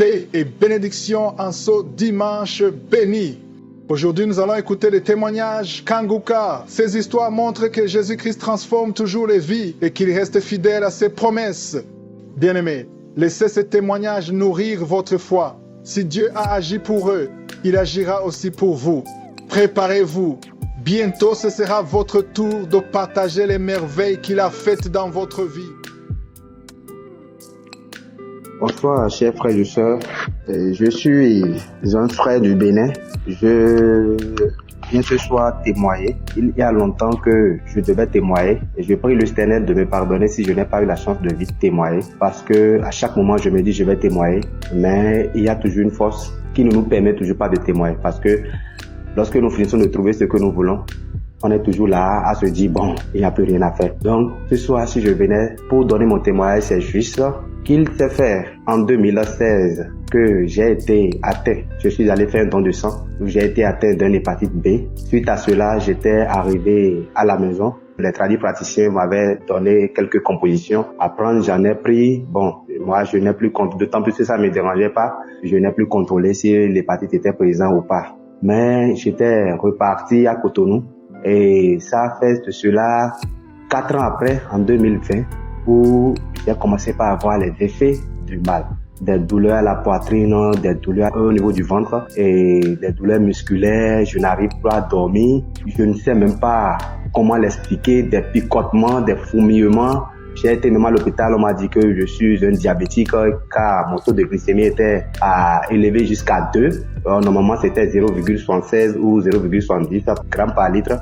paix et bénédiction en ce dimanche béni. Aujourd'hui, nous allons écouter les témoignages Kanguka. Ces histoires montrent que Jésus-Christ transforme toujours les vies et qu'il reste fidèle à ses promesses. Bien-aimés, laissez ces témoignages nourrir votre foi. Si Dieu a agi pour eux, il agira aussi pour vous. Préparez-vous. Bientôt, ce sera votre tour de partager les merveilles qu'il a faites dans votre vie. Bonsoir, chers frères et sœurs. Je suis un frère du Bénin. Je viens ce soir témoigner. Il y a longtemps que je devais témoigner et je prie le Seigneur de me pardonner si je n'ai pas eu la chance de vite témoigner, parce que à chaque moment je me dis je vais témoigner, mais il y a toujours une force qui ne nous permet toujours pas de témoigner, parce que lorsque nous finissons de trouver ce que nous voulons, on est toujours là à se dire bon, il n'y a plus rien à faire. Donc ce soir, si je venais pour donner mon témoignage, c'est juste qu'il s'est fait en 2016 que j'ai été atteint. Je suis allé faire un don de sang. J'ai été atteint d'une hépatite B. Suite à cela, j'étais arrivé à la maison. Les praticiens m'avaient donné quelques compositions à prendre. J'en ai pris. Bon, moi, je n'ai plus contrôlé. D'autant plus que ça ne me dérangeait pas. Je n'ai plus contrôlé si l'hépatite était présente ou pas. Mais j'étais reparti à Cotonou. Et ça a fait de cela 4 ans après, en 2020, où j'ai commencé par avoir les effets du mal. Des douleurs à la poitrine, des douleurs au niveau du ventre et des douleurs musculaires. Je n'arrive pas à dormir. Je ne sais même pas comment l'expliquer. Des picotements, des fourmillements. J'ai été même à l'hôpital, on m'a dit que je suis un diabétique car mon taux de glycémie était élevé jusqu'à 2. Normalement, c'était 0,76 ou 0,70 grammes par litre.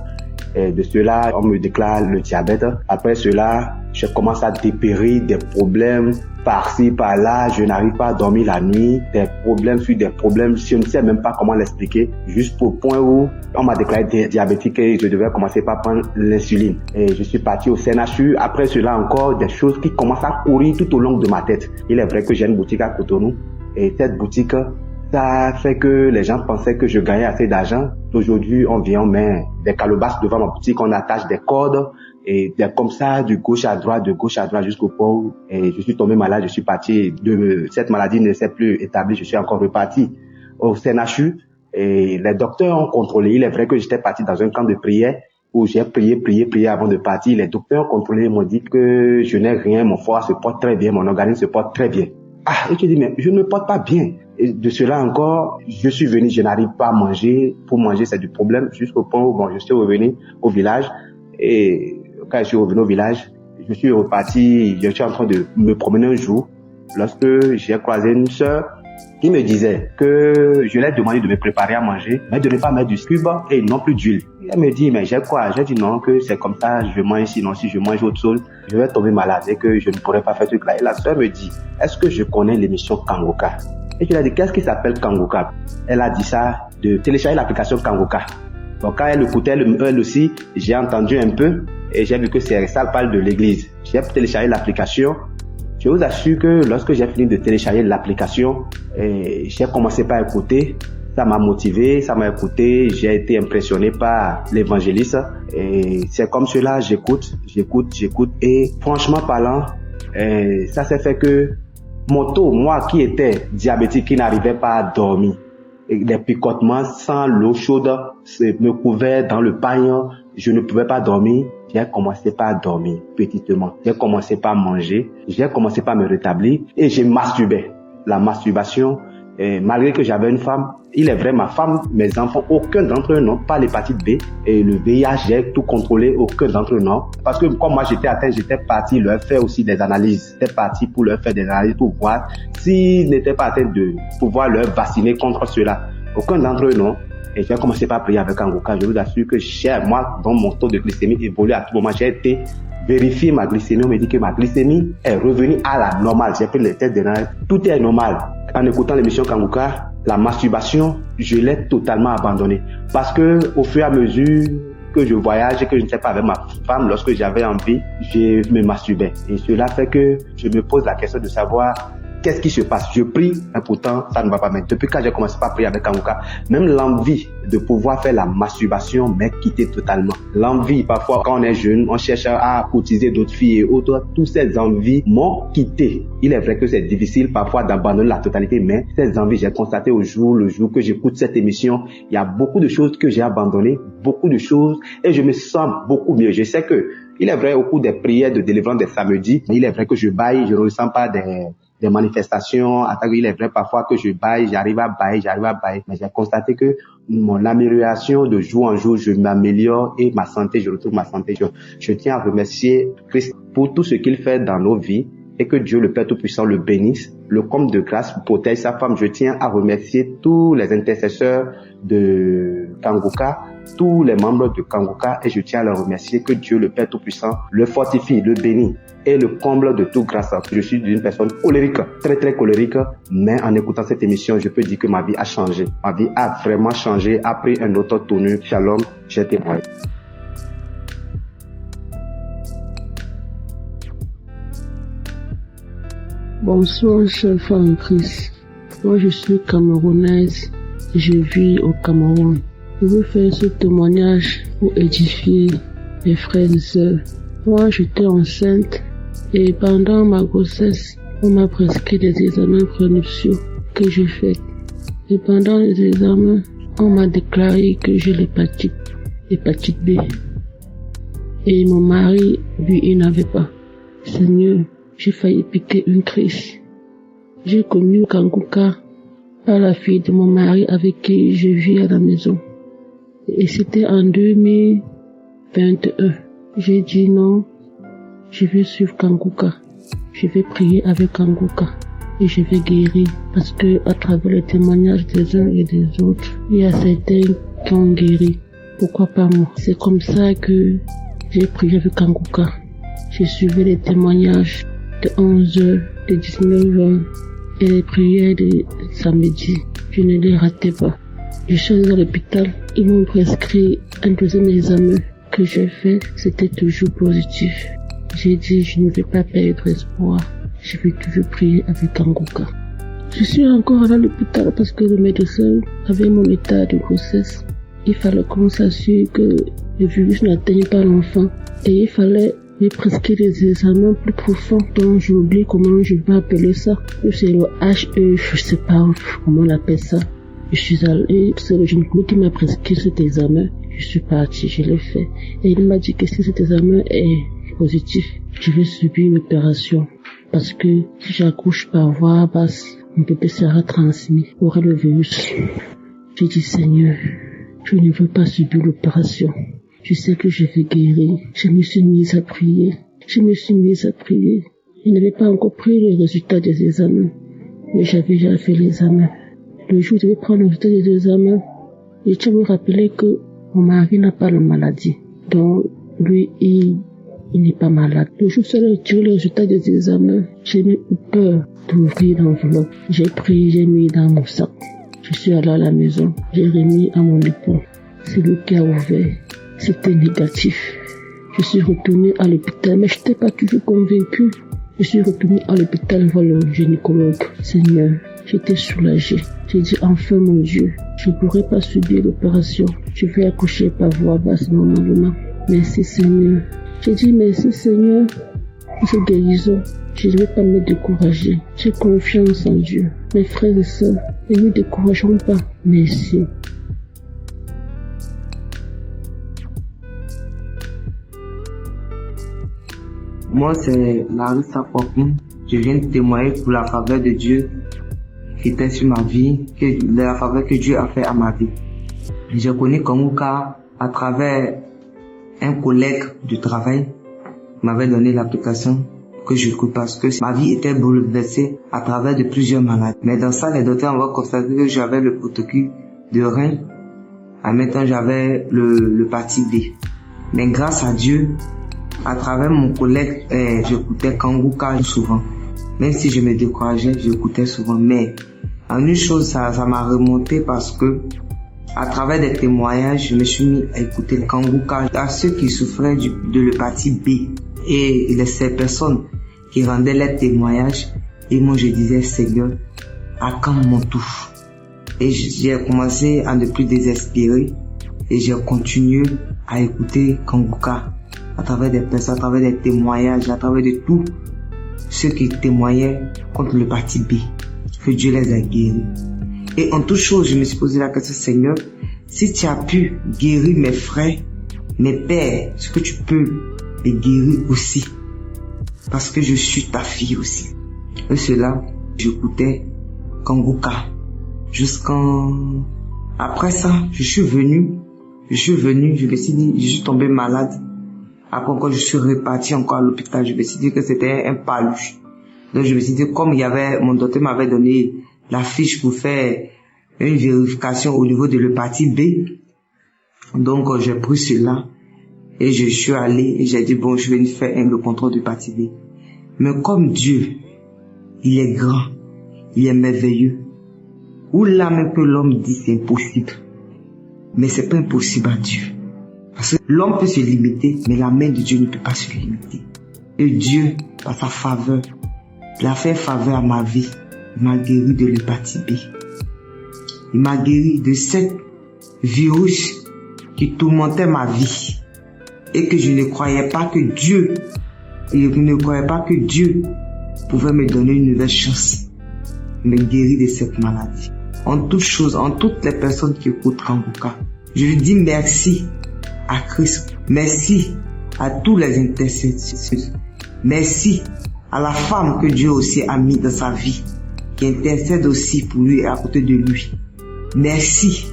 Et de cela, on me déclare le diabète. Après cela, je commence à dépérir des problèmes par-ci, par-là. Je n'arrive pas à dormir la nuit. Des problèmes sur des problèmes. Je ne sais même pas comment l'expliquer. Juste au point où on m'a déclaré diabétique et je devais commencer par prendre l'insuline. Et je suis parti au CNHU. Après cela, encore des choses qui commencent à courir tout au long de ma tête. Il est vrai que j'ai une boutique à Cotonou. Et cette boutique, ça fait que les gens pensaient que je gagnais assez d'argent. Aujourd'hui, on vient, on met des calebasses devant ma boutique, on attache des cordes et comme ça, de gauche à droite jusqu'au point où je suis tombé malade. Je suis parti de cette maladie ne s'est plus établie. Je suis encore reparti au CNHU et les docteurs ont contrôlé. Il est vrai que j'étais parti dans un camp de prière où j'ai prié avant de partir. Les docteurs ont contrôlé, m'ont dit que je n'ai rien, mon foie se porte très bien, mon organisme se porte très bien. Et tu dis, mais je ne me porte pas bien. Et de cela encore, je suis venu, je n'arrive pas à manger. Pour manger, c'est du problème. Jusqu'au point où, je suis revenu au village. Et quand je suis revenu au village, je suis reparti, je suis en train de me promener un jour, lorsque j'ai croisé une sœur qui me disait que je lui ai demandé de me préparer à manger, mais de ne pas mettre du cube et non plus d'huile. Elle me dit, mais j'ai quoi? J'ai dit non, que c'est comme ça, je mange, sinon si je mange autre chose, je vais tomber malade et que je ne pourrai pas faire ce truc-là. Et la sœur me dit, est-ce que je connais l'émission Kanguka? Et je lui ai dit, qu'est-ce qui s'appelle Kanguka? Elle a dit ça, de télécharger l'application Kanguka. Donc quand elle écoutait elle aussi, j'ai entendu un peu et j'ai vu que ça parle de l'église. J'ai téléchargé l'application. Je vous assure que lorsque j'ai fini de télécharger l'application, j'ai commencé par écouter. Ça m'a motivé, ça m'a écouté. J'ai été impressionné par l'évangéliste. Et c'est comme cela, j'écoute. Et franchement parlant, ça s'est fait que mon taux, moi qui étais diabétique, qui n'arrivait pas à dormir, et des picotements sans l'eau chaude me couvaient dans le pagne, je ne pouvais pas dormir. J'ai commencé par dormir petitement. J'ai commencé par manger. J'ai commencé par me rétablir et je masturbais. La masturbation, malgré que j'avais une femme, il est vrai, ma femme, mes enfants, aucun d'entre eux n'ont pas l'hépatite B. Et le VIH, j'ai tout contrôlé, aucun d'entre eux n'ont. Parce que comme moi j'étais atteint, j'étais parti leur faire aussi des analyses. J'étais parti pour leur faire des analyses pour voir s'ils n'étaient pas atteints de pouvoir leur vacciner contre cela. Aucun d'entre eux n'ont. Et j'ai commencé par prier avec Kanguka. Je vous assure que moi, dans mon taux de glycémie évolue à tout moment. J'ai été vérifier ma glycémie. On me dit que ma glycémie est revenue à la normale. J'ai fait les tests de l'analyse. Tout est normal. En écoutant l'émission Kanguka, la masturbation, je l'ai totalement abandonnée. Parce que au fur et à mesure que je voyage et que je ne sais pas avec ma femme, lorsque j'avais envie, je me masturbais. Et cela fait que je me pose la question de savoir qu'est-ce qui se passe? Je prie, mais pourtant, ça ne va pas. Mais depuis quand j'ai commencé à prier avec Kanguka, même l'envie de pouvoir faire la masturbation m'est quittée totalement. L'envie, parfois, quand on est jeune, on cherche à courtiser d'autres filles et autres. Toutes ces envies m'ont quitté. Il est vrai que c'est difficile parfois d'abandonner la totalité, mais ces envies, j'ai constaté le jour que j'écoute cette émission, il y a beaucoup de choses que j'ai abandonnées, beaucoup de choses, et je me sens beaucoup mieux. Je sais que, il est vrai, au cours des prières de délivrance des samedis, il est vrai que je baille, je ne ressens pas des manifestations. Il est vrai parfois que je baille, j'arrive à bailler, mais j'ai constaté que mon amélioration de jour en jour, je m'améliore et ma santé, je retrouve ma santé. Je tiens à remercier Christ pour tout ce qu'il fait dans nos vies et que Dieu le Père Tout-Puissant le bénisse, le comble de grâce protège sa femme. Je tiens à remercier tous les intercesseurs de Kanguka, tous les membres de Kanguka, et je tiens à leur remercier que Dieu le Père Tout-Puissant le fortifie, le bénit et le comble de toute grâce. Je suis une personne colérique, très très colérique, mais en écoutant cette émission, je peux dire que ma vie a changé. Ma vie a vraiment changé, a pris un autre tournure. Shalom, j'ai témoigné. Bonsoir, chère femme Christ. Moi, je suis camerounaise et je vis au Cameroun. Je veux faire ce témoignage pour édifier mes frères et sœurs. Moi, j'étais enceinte et pendant ma grossesse, on m'a prescrit des examens prénuptiaux que j'ai faits. Et pendant les examens, on m'a déclaré que j'ai l'hépatite B. Et mon mari, lui, il n'avait pas. Seigneur, j'ai failli piquer une crise. J'ai connu Kanguka par la fille de mon mari avec qui je vis à la maison. Et c'était en 2021. J'ai dit non, je vais suivre Kanguka. Je vais prier avec Kanguka et je vais guérir. Parce que à travers les témoignages des uns et des autres, il y a certains qui ont guéri. Pourquoi pas moi? C'est comme ça que j'ai prié avec Kanguka. J'ai suivi les témoignages de 11h, de 19h et les prières de samedi. Je ne les ratais pas. Je suis allée à l'hôpital. Ils m'ont prescrit un deuxième examen que j'ai fait. C'était toujours positif. J'ai dit, je ne vais pas perdre espoir. Je vais toujours prier avec Kanguka. Je suis encore allée à l'hôpital parce que le médecin avait mon état de grossesse. Il fallait qu'on s'assure que le virus n'atteigne pas l'enfant. Et il fallait me prescrire des examens plus profonds dont j'ai oublié comment je vais appeler ça. C'est le HE, je sais pas comment on appelle ça. Je suis allée, c'est le gynécologue qui m'a prescrit cet examen. Je suis partie, je l'ai fait. Et il m'a dit que si cet examen est positif, je vais subir une opération. Parce que si j'accouche par voie basse, mon bébé sera transmis, aurait le virus. J'ai dit, Seigneur, je ne veux pas subir l'opération. Je sais que je vais guérir. Je me suis mise à prier. Je n'avais pas encore pris les résultats des examens, mais j'avais déjà fait l'examen. Le jour où je devais prendre le résultat des examens, je tiens à me rappeler que mon mari n'a pas la maladie. Donc, lui, il n'est pas malade. Le jour où j'ai tiré le résultat des examens, j'ai eu peur d'ouvrir l'enveloppe. J'ai pris, j'ai mis dans mon sac. Je suis allée à la maison. J'ai remis à mon époux. C'est lui qui a ouvert. C'était négatif. Je suis retournée à l'hôpital, mais je n'étais pas toujours convaincue. Je suis retournée à l'hôpital voir le gynécologue. Seigneur, j'étais soulagée. J'ai dit, enfin mon Dieu, je ne pourrais pas subir l'opération. Je vais accoucher par voie basse normalement. Merci Seigneur. J'ai dit, merci Seigneur pour cette guérison. Je ne vais pas me décourager. J'ai confiance en Dieu. Mes frères et sœurs, ne nous décourageons pas. Merci. Moi, c'est Larissa Popin. Je viens de témoigner pour la faveur de Dieu qui était sur ma vie, la faveur que Dieu a fait à ma vie. Je connais Kanguka à travers un collègue du travail qui m'avait donné l'application que j'écoute parce que ma vie était bouleversée à travers de plusieurs maladies. Mais dans ça, les docteurs ont constaté que j'avais le protocole de rein. En même temps, j'avais l'hépatite B. Mais grâce à Dieu, à travers mon collègue, j'écoutais Kanguka souvent. Même si je me décourageais, j'écoutais souvent. Mais en une chose, ça m'a remonté parce que à travers des témoignages, je me suis mis à écouter Kanguka à ceux qui souffraient de l'hépatite B. Et ces personnes qui rendaient leurs témoignages, Et moi je disais, Seigneur, à quand mon tour? Et j'ai commencé à ne plus désespérer et j'ai continué à écouter Kanguka à travers des personnes, à travers des témoignages, à travers de tout ceux qui témoignaient contre le parti B, que Dieu les a guéris. Et en toute chose, je me suis posé la question, Seigneur, si tu as pu guérir mes frères, mes pères, ce que tu peux les guérir aussi, parce que je suis ta fille aussi. Et cela, j'écoutais Kanguka. Après ça, je suis venu, je me suis dit, je suis tombé malade. Après encore, je suis reparti encore à l'hôpital. Je me suis dit que c'était un paluche. Donc je me suis dit, comme mon docteur m'avait donné la fiche pour faire une vérification au niveau de l'hépatite B. Donc j'ai pris cela et je suis allé et j'ai dit, bon, je vais faire le contrôle de l'hépatite B. Mais comme Dieu, il est grand, il est merveilleux. Où là même que l'homme dit c'est impossible. Mais c'est pas impossible à Dieu. Parce que l'homme peut se limiter, mais la main de Dieu ne peut pas se limiter. Et Dieu, par sa faveur, il a fait faveur à ma vie. Il m'a guéri de l'hépatite B. Il m'a guéri de cette virus qui tourmentait ma vie. Et que je ne croyais pas que Dieu pouvait me donner une nouvelle chance. Me guérir de cette maladie. En toutes choses, en toutes les personnes qui écoutent Kanguka, je lui dis merci à Christ. Merci à tous les intercesseurs. Merci à la femme que Dieu aussi a mis dans sa vie, qui intercède aussi pour lui et à côté de lui. Merci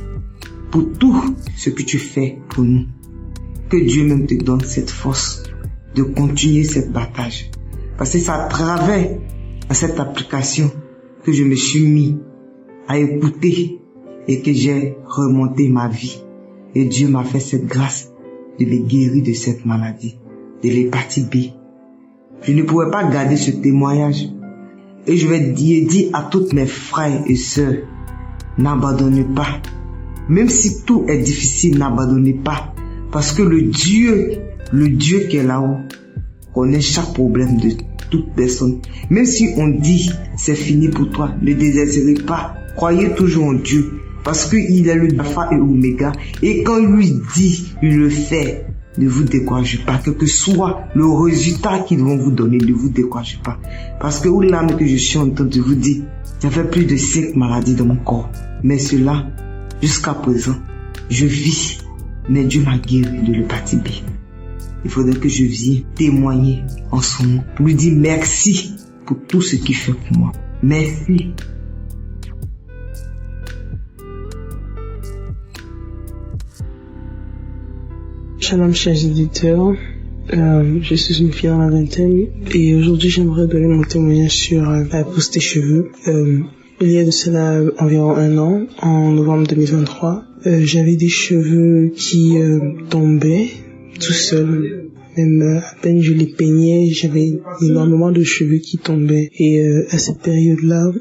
pour tout ce que tu fais pour nous. Que Dieu même te donne cette force de continuer cette bataille. Parce que c'est à travers cette application que je me suis mis à écouter et que j'ai remonté ma vie. Et Dieu m'a fait cette grâce de me guérir de cette maladie, de l'hépatite B. Je ne pouvais pas garder ce témoignage. Et je vais dire à tous mes frères et sœurs, n'abandonnez pas. Même si tout est difficile, n'abandonnez pas. Parce que le Dieu qui est là-haut, connaît chaque problème de toute personne. Même si on dit c'est fini pour toi, ne désespérez pas. Croyez toujours en Dieu. Parce qu'il est le Alpha et l'Oméga. Et quand il lui dit, il le fait. Ne vous découragez pas. Quel que soit le résultat qu'ils vont vous donner, ne vous découragez pas. Parce que là que je suis en train de vous dire, j'avais plus de 5 maladies dans mon corps. Mais cela, jusqu'à présent, je vis. Mais Dieu m'a guéri de l'hépatite B. Il faudrait que je vienne témoigner en son nom. Pour lui dire merci pour tout ce qu'il fait pour moi. Merci. Shalom chers éditeurs, je suis une fille dans la vingtaine et aujourd'hui j'aimerais donner mon témoignage sur la pousse des cheveux. Il y a de cela environ 1 an, en novembre 2023, j'avais des cheveux qui tombaient tout seuls. Même à peine je les peignais, j'avais énormément de cheveux qui tombaient. Et à cette période-là,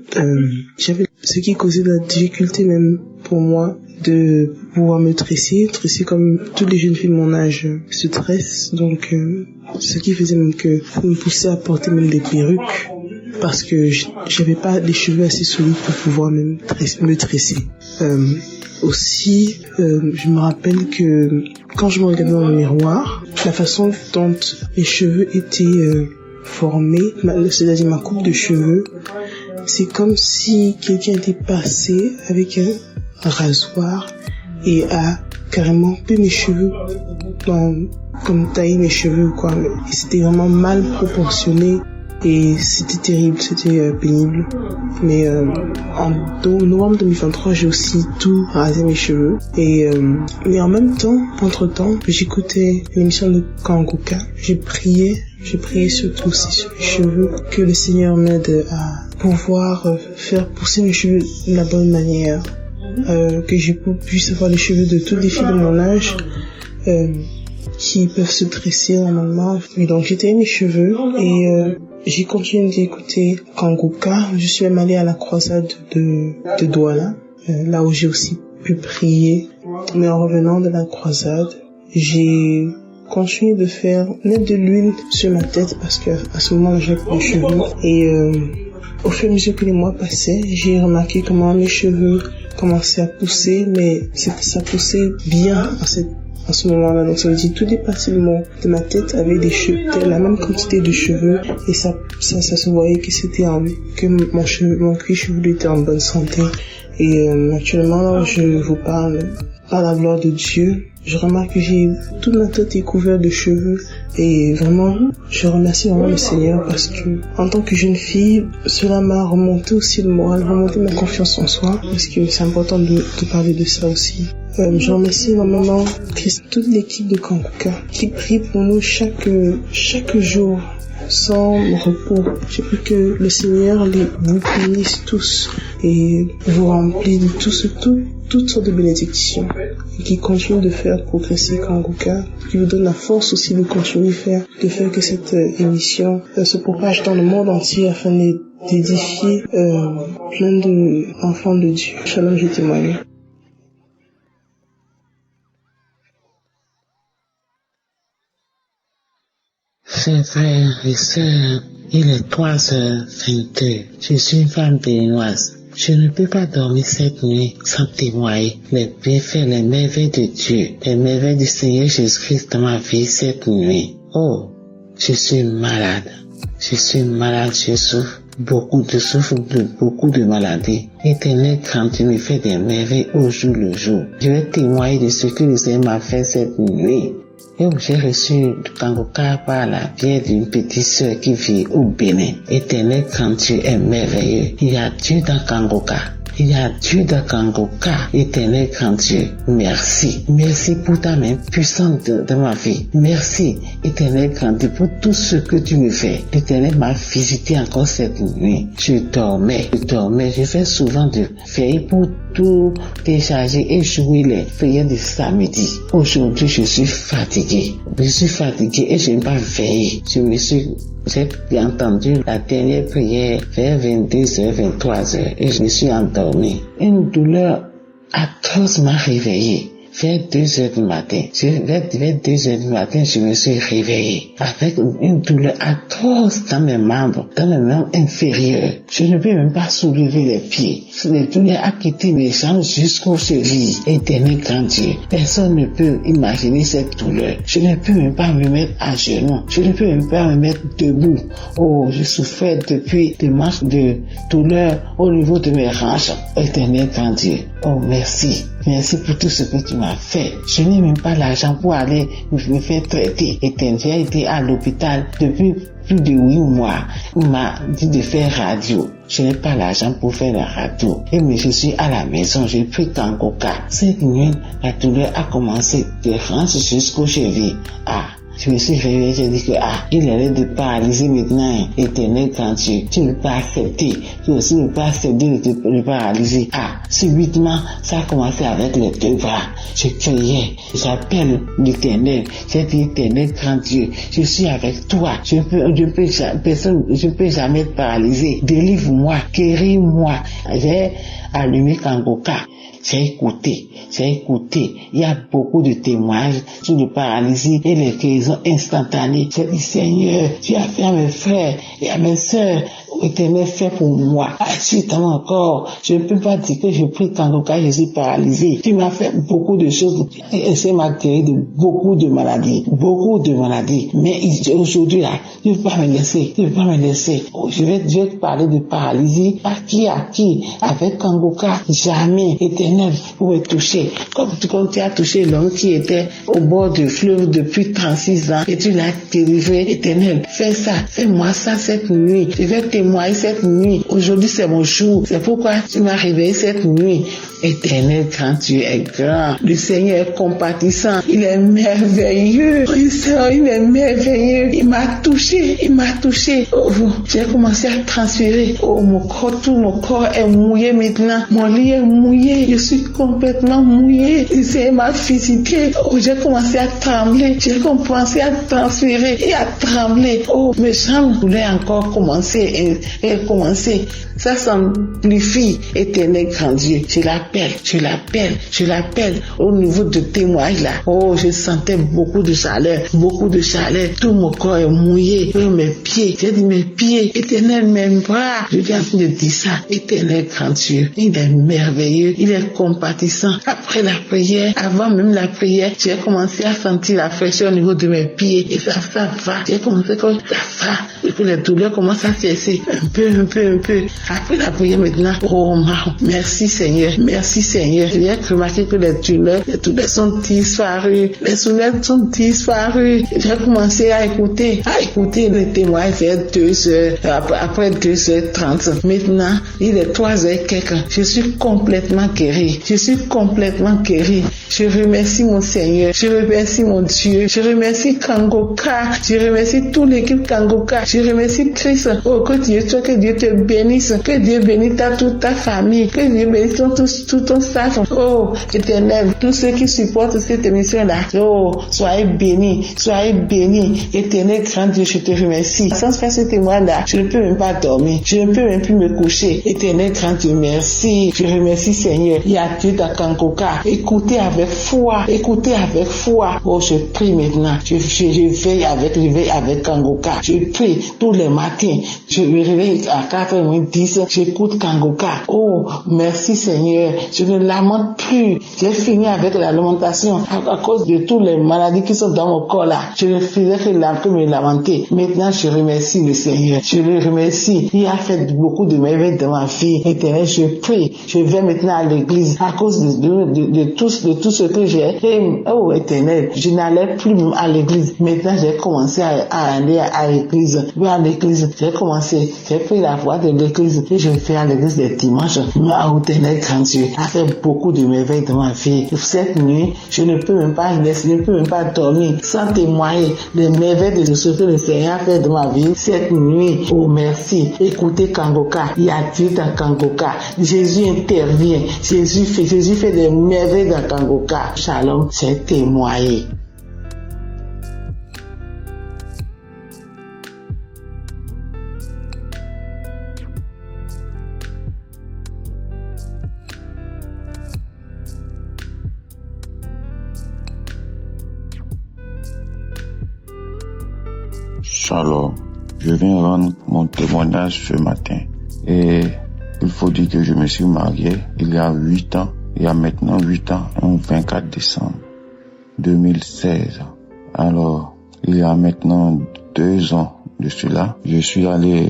j'avais ce qui causait de la difficulté même pour moi de pouvoir me tresser comme toutes les jeunes filles de mon âge se tressent. Donc, ce qui faisait même que me poussait à porter même des perruques parce que j'avais pas des cheveux assez solides pour pouvoir même me tresser. Aussi, je me rappelle que quand je me regardais dans le miroir, la façon dont les cheveux étaient formés, c'est-à-dire ma coupe de cheveux, c'est comme si quelqu'un était passé avec un rasoir et a carrément coupé mes cheveux, comme taillé mes cheveux, quoi. Et c'était vraiment mal proportionné. Et c'était terrible, c'était pénible. Mais en novembre 2023, j'ai aussi tout rasé mes cheveux. Mais en même temps, entre-temps, j'écoutais l'émission de Kanguka. J'ai prié surtout aussi sur mes cheveux, que le Seigneur m'aide à pouvoir faire pousser mes cheveux de la bonne manière. Que je puisse avoir les cheveux de toutes les filles de mon âge qui peuvent se tresser normalement. Et donc j'ai taillé mes cheveux et j'ai continué d'écouter Kanguka. Je suis même allée à la croisade de Douala, là où j'ai aussi pu prier. Mais en revenant de la croisade, j'ai continué de mettre de l'huile sur ma tête parce que à ce moment-là j'avais des cheveux. Et Au fur et à mesure que les mois passaient, j'ai remarqué comment mes cheveux commençaient à pousser, mais ça poussait bien en ce moment-là. Donc ça veut dire toutes les parties de ma tête avaient la même quantité de cheveux, et ça se voyait que mon cuir chevelu était en bonne santé. Et actuellement, je vous parle par la gloire de Dieu. Je remarque que toute ma tête est couverte de cheveux, et vraiment, je remercie vraiment le Seigneur, parce que en tant que jeune fille, cela m'a remonté aussi le moral, remonté ma confiance en soi, parce que c'est important de parler de ça aussi. Je remercie énormément toute l'équipe de Kanguka qui prie pour nous chaque jour sans repos. Je prie que le Seigneur vous bénisse tous et vous remplit de toutes sortes de bénédictions, et qui continue de faire progresser Kanguka, qui vous donne la force aussi de continuer de faire que cette émission se propage dans le monde entier afin d'édifier plein d'enfants de Dieu. Shalom, je témoigne. Chers frères et sœurs, il est 3h22. Je suis une femme béninoise. Je ne peux pas dormir cette nuit sans témoigner les bienfaits, les merveilles de Dieu, les merveilles du Seigneur Jésus-Christ dans ma vie cette nuit. Oh, je suis malade. Je souffre beaucoup de maladies. Éternel, quand tu me fais des merveilles au jour le jour, je vais témoigner de ce que le Seigneur m'a fait cette nuit. Et j'ai reçu du Kanguka par la bière d'une petite sœur qui vit au Bénin. Éternel, quand tu es merveilleux, il y a Dieu dans Kanguka. Il y a Dieu dans Kanguka. Éternel, quand Dieu, merci. Merci pour ta main puissante de ma vie. Merci, Éternel, quand Dieu, pour tout ce que tu me fais. L'Éternel m'a visité encore cette nuit. Je dormais. Je fais souvent de veiller pour tout décharger et jouer les prières de samedi. Aujourd'hui, je suis fatigué et je n'ai pas veillé. J'ai entendu la dernière prière vers 22h, 23h et je me suis endormi. Une douleur atroce m'a réveillé. Vers 2h du matin, je me suis réveillé avec une douleur atroce dans mes membres inférieurs. Je ne peux même pas soulever les pieds. La douleur a quitté mes jambes jusqu'aux chevilles. Éternel grand Dieu, personne ne peut imaginer cette douleur. Je ne peux même pas me mettre à genoux. Je ne peux même pas me mettre debout. Oh, je souffrais depuis des marches de douleur au niveau de mes hanches. Éternel grand Dieu, oh merci. Merci pour tout ce que tu m'as fait. Je n'ai même pas l'argent pour aller me faire traiter. J'ai été à l'hôpital depuis plus de 8 mois. On m'a dit de faire radio. Je n'ai pas l'argent pour faire la radio. Mais je suis à la maison, j'ai pris Kanguka. Cette nuit, la douleur a commencé de hanches jusqu'aux chevilles. Je me suis réveillé, j'ai dit que il allait de paralyser maintenant. Éternel grand Dieu, tu ne peux pas accepter. Tu aussi ne peux pas accepter de te paralyser. Subitement, ça a commencé avec les 2 bras. Je criais, j'appelle l'Éternel. J'ai dit, Éternel grand Dieu, je suis avec toi. Je peux jamais te paralyser. Délivre-moi, guéris-moi. J'ai allumé Kanguka. J'ai écouté. Il y a beaucoup de témoignages sur le paralysie et les guérisons instantanées. J'ai dit, Seigneur, tu as fait à mes frères et à mes sœurs. Éternel, fait pour moi. Agis dans mon corps. Je ne peux pas dire que je prie Kanguka, je suis paralysé. Tu m'as fait beaucoup de choses et ça m'a guéri de beaucoup de maladies. Mais aujourd'hui là, tu ne peux pas me laisser. Je vais te parler de paralysie. À qui? Avec Kanguka, jamais. Éternel, pour me toucher. Comme tu as touché l'homme qui était au bord du fleuve depuis 36 ans et tu l'as délivré. Éternel, fais ça. Fais-moi ça cette nuit. Je vais témoigner cette nuit. Aujourd'hui, c'est mon jour. C'est pourquoi tu m'as réveillé cette nuit. Éternel, quand tu es grand, le Seigneur est compatissant. Il est merveilleux. Il est merveilleux. Il m'a touché. Oh, j'ai commencé à transférer. Oh, tout mon corps est mouillé maintenant. Mon lit est mouillé. Je suis complètement mouillé. Le Seigneur m'a visité. Oh, j'ai commencé à trembler. J'ai commencé à transférer et à trembler. Oh, mes jambes voulaient encore commencer. Ça s'amplifie. Éternel grand Dieu. Je la l'appelle au niveau de témoignage là. Oh, je sentais beaucoup de chaleur. Tout mon corps est mouillé. Mes pieds, j'ai dit mes pieds, Éternel, mes bras. Je viens de dire ça. Éternel grand Dieu, il est merveilleux, il est compatissant. Après la prière, avant même la prière, j'ai commencé à sentir la fraîcheur au niveau de mes pieds. Et ça va. J'ai commencé comme ça va. Et puis les douleurs commencent à cesser. Un peu. Après la prière maintenant, oh merci Seigneur. J'ai remarqué que les douleurs sont disparues. Les soulèvements sont disparus. J'ai commencé à écouter les témoignages vers 2h, après 2h30. Maintenant, il est 3h quelques. Je suis complètement guéri. Je remercie mon Seigneur. Je remercie mon Dieu. Je remercie Kangoka. Je remercie toute l'équipe Kangoka. Je remercie Christ. Oh, que Dieu te bénisse. Que Dieu bénisse toute ta famille. Que Dieu bénisse tout ton staff. Oh, Éternel, tous ceux qui supportent cette émission-là. Oh, soyez bénis. Éternel, grand Dieu, je te remercie. Sans faire ce témoin-là, je ne peux même pas dormir. Je ne peux même plus me coucher. Éternel, grand Dieu, merci. Je remercie Seigneur. Il y a Dieu dans Kangoka. Écoutez avec foi. Oh, je prie maintenant. Je veille avec Kangoka. Je prie tous les matins. Je me réveille à 4h10. J'écoute Kangoka. Oh, merci Seigneur. Je ne lamente plus. J'ai fini avec la lamentation à cause de toutes les maladies qui sont dans mon corps là. Je ne faisais que me lamenter. Maintenant, je remercie le Seigneur. Je le remercie. Il a fait beaucoup de merveilles dans ma vie. Éternel, je prie. Je vais maintenant à l'église à cause de tout ce que j'ai. Oh, Éternel, je n'allais plus à l'église. Maintenant, j'ai commencé à aller à l'église. J'ai pris la voie de l'église et je vais à l'église les dimanches. Oh, Éternel, grand Dieu, a fait beaucoup de merveilles dans ma vie. Cette nuit, je ne peux même pas dormir sans témoigner les merveilles de ce que le Seigneur a fait dans ma vie cette nuit. Oh, merci. Écoutez Kangoka. Il y a Dieu dans Kangoka. Jésus intervient. Jésus fait des merveilles dans Kangoka. Shalom, c'est témoigné. Shalom, je viens rendre mon témoignage ce matin et il faut dire que je me suis marié il y a 8 ans, il y a maintenant 8 ans, le 24 décembre 2016. Alors, il y a maintenant 2 ans de cela, je suis allé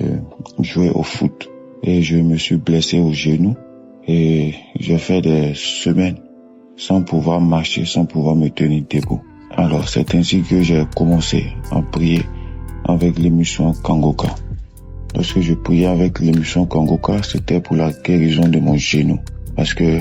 jouer au foot et je me suis blessé au genou et j'ai fait des semaines sans pouvoir marcher, sans pouvoir me tenir debout. Alors, c'est ainsi que j'ai commencé à prier avec l'émission Kangoka. Lorsque je priais avec l'émission Kangoka, c'était pour la guérison de mon genou parce que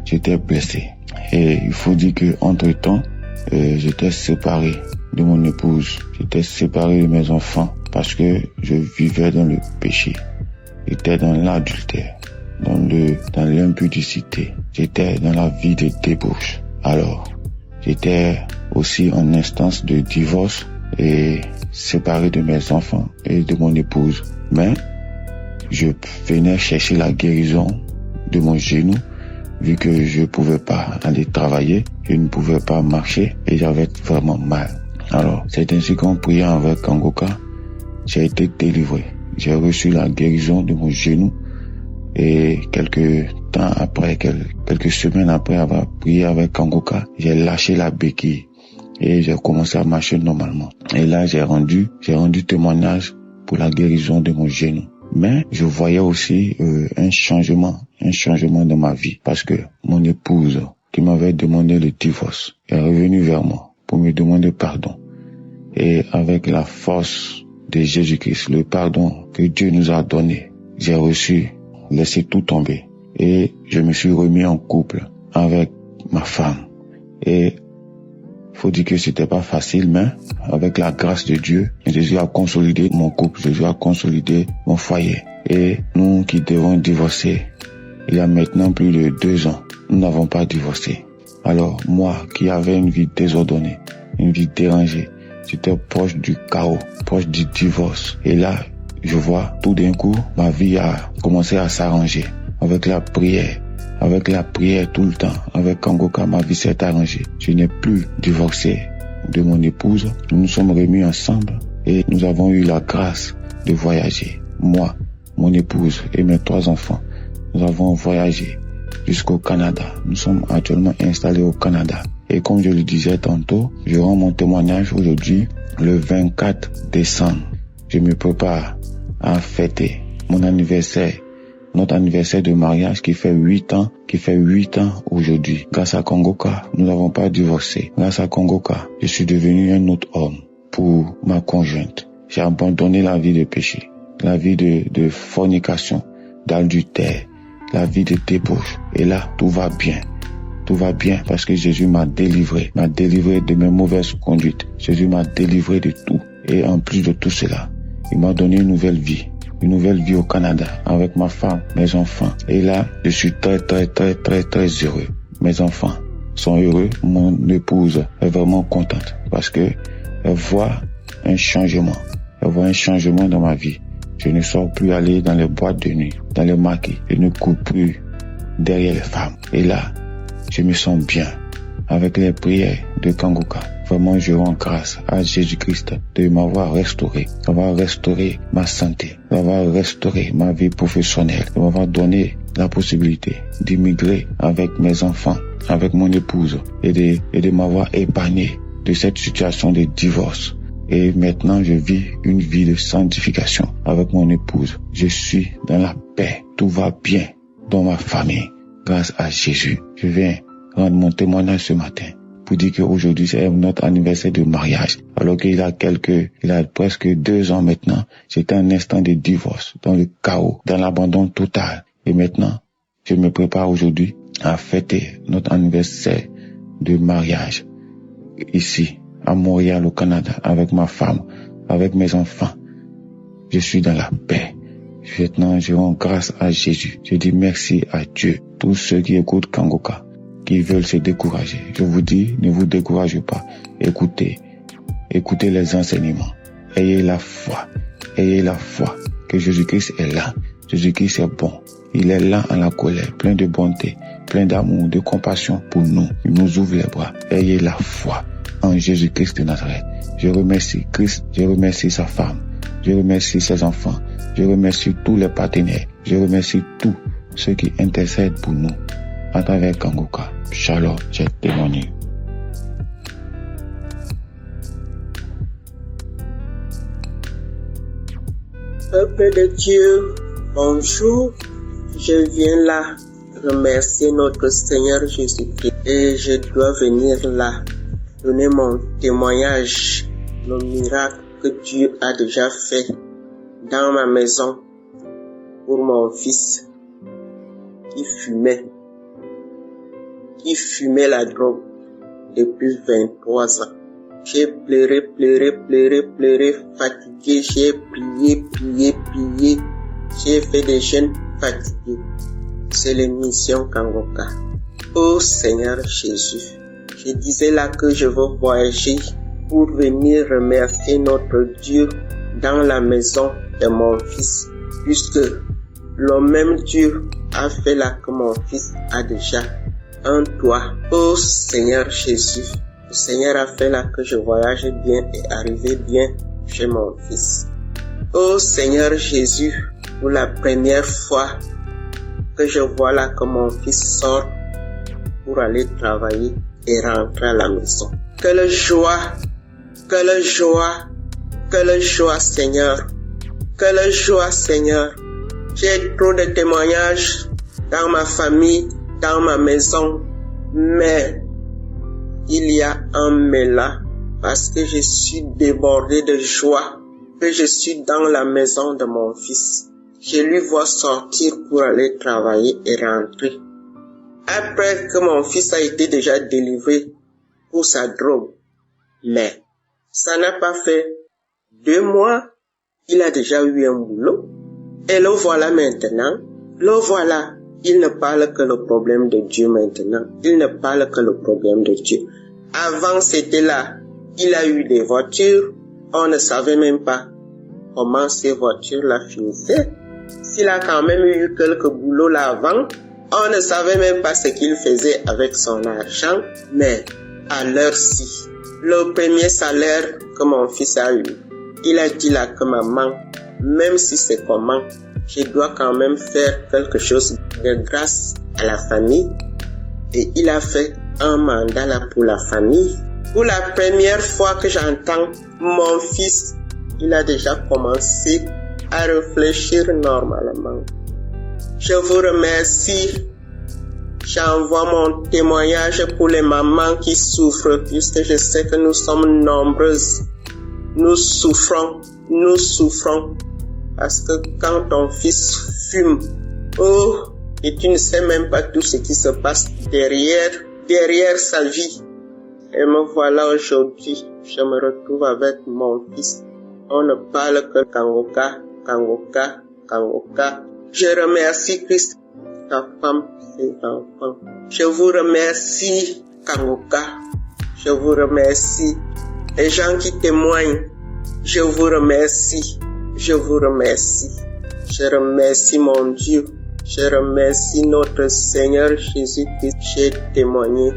j'étais blessé. Et il faut dire que entre-temps, j'étais séparé de mon épouse, j'étais séparé de mes enfants parce que je vivais dans le péché. J'étais dans l'adultère, dans l'impudicité. J'étais dans la vie de débauche. Alors, j'étais aussi en instance de divorce et séparé de mes enfants et de mon épouse. Mais je venais chercher la guérison de mon genou vu que je pouvais pas aller travailler, je ne pouvais pas marcher et j'avais vraiment mal. Alors, c'est ainsi qu'en priant avec Kangoka, j'ai été délivré. J'ai reçu la guérison de mon genou et quelques semaines après avoir prié avec Kangoka, j'ai lâché la béquille et j'ai commencé à marcher normalement. Et là, j'ai rendu témoignage pour la guérison de mon genou. Mais je voyais aussi un changement dans ma vie parce que mon épouse qui m'avait demandé le divorce est revenue vers moi pour me demander pardon. Et avec la force de Jésus-Christ, le pardon que Dieu nous a donné, j'ai laissé tout tomber et je me suis remis en couple avec ma femme. Et faut dire que c'était pas facile, mais avec la grâce de Dieu, Jésus a consolidé mon couple, Jésus a consolidé mon foyer. Et nous qui devons divorcer, il y a maintenant plus de 2 ans, nous n'avons pas divorcé. Alors moi qui avais une vie désordonnée, une vie dérangée, j'étais proche du chaos, proche du divorce. Et là, je vois tout d'un coup, ma vie a commencé à s'arranger avec la prière, avec la prière tout le temps, avec Kangoka, ma vie s'est arrangée. Je n'ai plus divorcé de mon épouse. Nous nous sommes remis ensemble et nous avons eu la grâce de voyager. Moi, mon épouse et mes 3 enfants, nous avons voyagé jusqu'au Canada. Nous sommes actuellement installés au Canada. Et comme je le disais tantôt, je rends mon témoignage aujourd'hui, le 24 décembre. Je me prépare à fêter mon anniversaire, notre anniversaire de mariage qui fait 8 ans aujourd'hui. Grâce à Kangoka, nous n'avons pas divorcé. Grâce à Kangoka, je suis devenu un autre homme pour ma conjointe. J'ai abandonné la vie de péché, la vie de fornication, d'adultère, la vie de débauche. Et là, tout va bien. Tout va bien parce que Jésus m'a délivré de mes mauvaises conduites. Jésus m'a délivré de tout. Et en plus de tout cela, il m'a donné une nouvelle vie au Canada avec ma femme, mes enfants. Et là, je suis très heureux. Mes enfants sont heureux. Mon épouse est vraiment contente parce que elle voit un changement. Elle voit un changement dans ma vie. Je ne sors plus aller dans les boîtes de nuit, dans les maquis. Je ne cours plus derrière les femmes. Et là, je me sens bien avec les prières de Kangoka. Vraiment, je rends grâce à Jésus-Christ de m'avoir restauré, d'avoir restauré ma santé, d'avoir restauré ma vie professionnelle, de m'avoir donné la possibilité d'immigrer avec mes enfants, avec mon épouse et de m'avoir épargné de cette situation de divorce. Et maintenant, je vis une vie de sanctification avec mon épouse. Je suis dans la paix. Tout va bien dans ma famille. Grâce à Jésus, je viens rendre mon témoignage ce matin pour dire qu'aujourd'hui c'est notre anniversaire de mariage. Alors qu'il a presque 2 ans maintenant, j'étais un instant de divorce, dans le chaos, dans l'abandon total. Et maintenant, je me prépare aujourd'hui à fêter notre anniversaire de mariage ici, à Montréal, au Canada, avec ma femme, avec mes enfants. Je suis dans la paix. Maintenant, je rends grâce à Jésus. Je dis merci à Dieu. Tous ceux qui écoutent Kangoka, qui veulent se décourager, je vous dis, ne vous découragez pas. Écoutez les enseignements. Ayez la foi que Jésus-Christ est là. Jésus-Christ est bon. Il est là en la colère, plein de bonté, plein d'amour, de compassion pour nous. Il nous ouvre les bras. Ayez la foi en Jésus-Christ de Nazareth. Je remercie Christ, je remercie sa femme, je remercie ses enfants. Je remercie tous les partenaires. Je remercie tous ceux qui intercèdent pour nous à travers Kangoka. Shalom, j'ai témoigné. Peuple de Dieu, bonjour. Je viens là remercier notre Seigneur Jésus-Christ et je dois venir là donner mon témoignage, le miracle que Dieu a déjà fait dans ma maison pour mon fils qui fumait la drogue depuis 23 ans. J'ai pleuré, fatigué, j'ai prié, j'ai fait des jeûnes fatigués. C'est l'émission Kangoka. Oh Seigneur Jésus, je disais là que je veux voyager pour venir remercier notre Dieu dans la maison de mon fils, puisque le même Dieu a fait là que mon fils a déjà un toit. Oh Seigneur Jésus, le Seigneur a fait là que je voyage bien et arrive bien chez mon fils. Oh Seigneur Jésus, pour la première fois que je vois là que mon fils sort pour aller travailler et rentrer à la maison. Quelle joie Seigneur. Quelle joie Seigneur. J'ai trop de témoignages dans ma famille, dans ma maison, mais il y a un mais là, parce que je suis débordé de joie, que je suis dans la maison de mon fils. Je lui vois sortir pour aller travailler et rentrer. Après que mon fils a été déjà délivré pour sa drogue, mais ça n'a pas fait 2 mois, il a déjà eu un boulot. Et le voilà maintenant, il ne parle que le problème de Dieu maintenant. Il ne parle que le problème de Dieu. Avant c'était là, il a eu des voitures, on ne savait même pas comment ces voitures-là finissaient. S'il a quand même eu quelques boulots là avant, On ne savait même pas ce qu'il faisait avec son argent, mais à l'heure-ci, le premier salaire que mon fils a eu, il a dit là que maman, même si c'est comment, je dois quand même faire quelque chose de grâce à la famille. Et il a fait un mandat là pour la famille. Pour la première fois que j'entends mon fils, il a déjà commencé à réfléchir normalement. Je vous remercie. J'envoie mon témoignage pour les mamans qui souffrent, puisque je sais que nous sommes nombreuses. Nous souffrons. Parce que quand ton fils fume, et tu ne sais même pas tout ce qui se passe derrière sa vie. Et me voilà aujourd'hui, je me retrouve avec mon fils. On ne parle que Kangoka. Je remercie Christ, ta femme, ses enfants. Je vous remercie, Kangoka. Je vous remercie. Les gens qui témoignent, je vous remercie. Je remercie mon Dieu. Je remercie notre Seigneur Jésus-Christ. J'ai témoigné.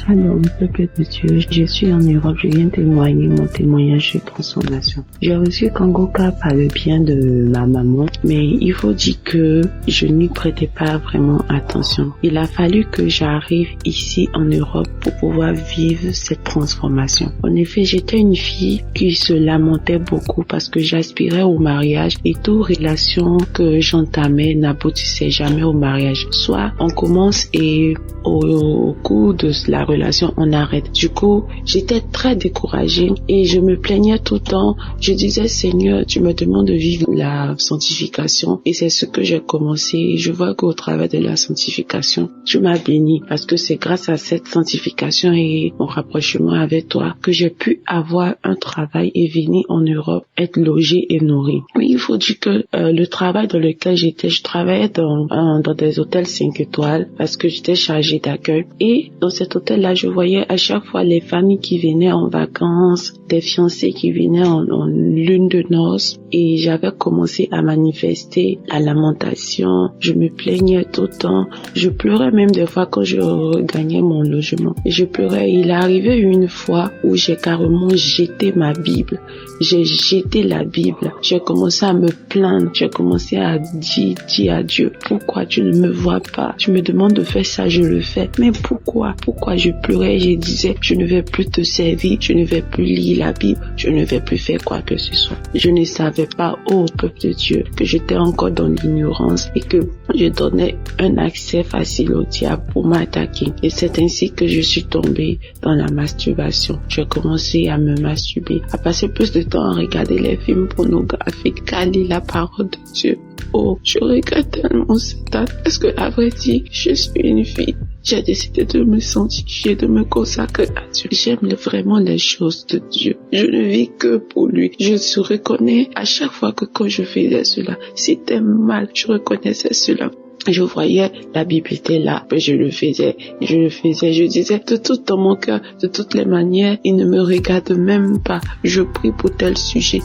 Alors, peuple de Dieu, je suis en Europe, je viens témoigner mon témoignage de transformation. J'ai reçu Kangoka par le bien de ma maman, mais il faut dire que je n'y prêtais pas vraiment attention. Il a fallu que j'arrive ici en Europe pour pouvoir vivre cette transformation. En effet, j'étais une fille qui se lamentait beaucoup parce que j'aspirais au mariage et toute relation que j'entamais n'aboutissait jamais au mariage. Soit on commence et au cours de la relation, on arrête. Du coup, j'étais très découragée et je me plaignais tout le temps. Je disais, Seigneur, tu me demandes de vivre la sanctification et c'est ce que j'ai commencé. Je vois qu'au travers de la sanctification, tu m'as béni parce que c'est grâce à cette sanctification et mon rapprochement avec toi que j'ai pu avoir un travail et venir en Europe, être logée et nourrie. Oui, il faut dire que le travail dans lequel j'étais, je travaillais dans des hôtels 5 étoiles parce que j'étais chargée d'accueil et dans cet hôtel-là, je voyais à chaque fois les familles qui venaient en vacances, des fiancés qui venaient en lune de noces et j'avais commencé à manifester la lamentation. Je me plaignais tout le temps. Je pleurais même des fois quand je regagnais mon logement. Et je pleurais. Il est arrivé une fois où j'ai carrément jeté ma Bible. J'ai jeté la Bible. J'ai commencé à me plaindre. J'ai commencé à dire à Dieu, pourquoi tu ne me vois pas? Tu me demandes de faire ça, je le fais. Mais pourquoi je pleurais? Je disais, je ne vais plus te servir, je ne vais plus lire la Bible, je ne vais plus faire quoi que ce soit. Je ne savais pas, ô peuple de Dieu, que j'étais encore dans l'ignorance et que je donnais un accès facile au diable pour m'attaquer. Et c'est ainsi que je suis tombée dans la masturbation. J'ai commencé à me masturber, à passer plus de temps à regarder les films pornographiques qu'à lire la parole de Dieu. Oh, je regrette tellement cet acte parce que, à vrai dire, je suis une fille. J'ai décidé de me sanctifier, de me consacrer à Dieu. J'aime vraiment les choses de Dieu. Je ne vis que pour lui. Je se reconnais à chaque fois que quand je faisais cela, c'était mal. Je reconnaissais cela. Je voyais, la Bible était là, je le faisais, je disais de tout dans mon cœur, de toutes les manières, il ne me regarde même pas. Je prie pour tel sujet,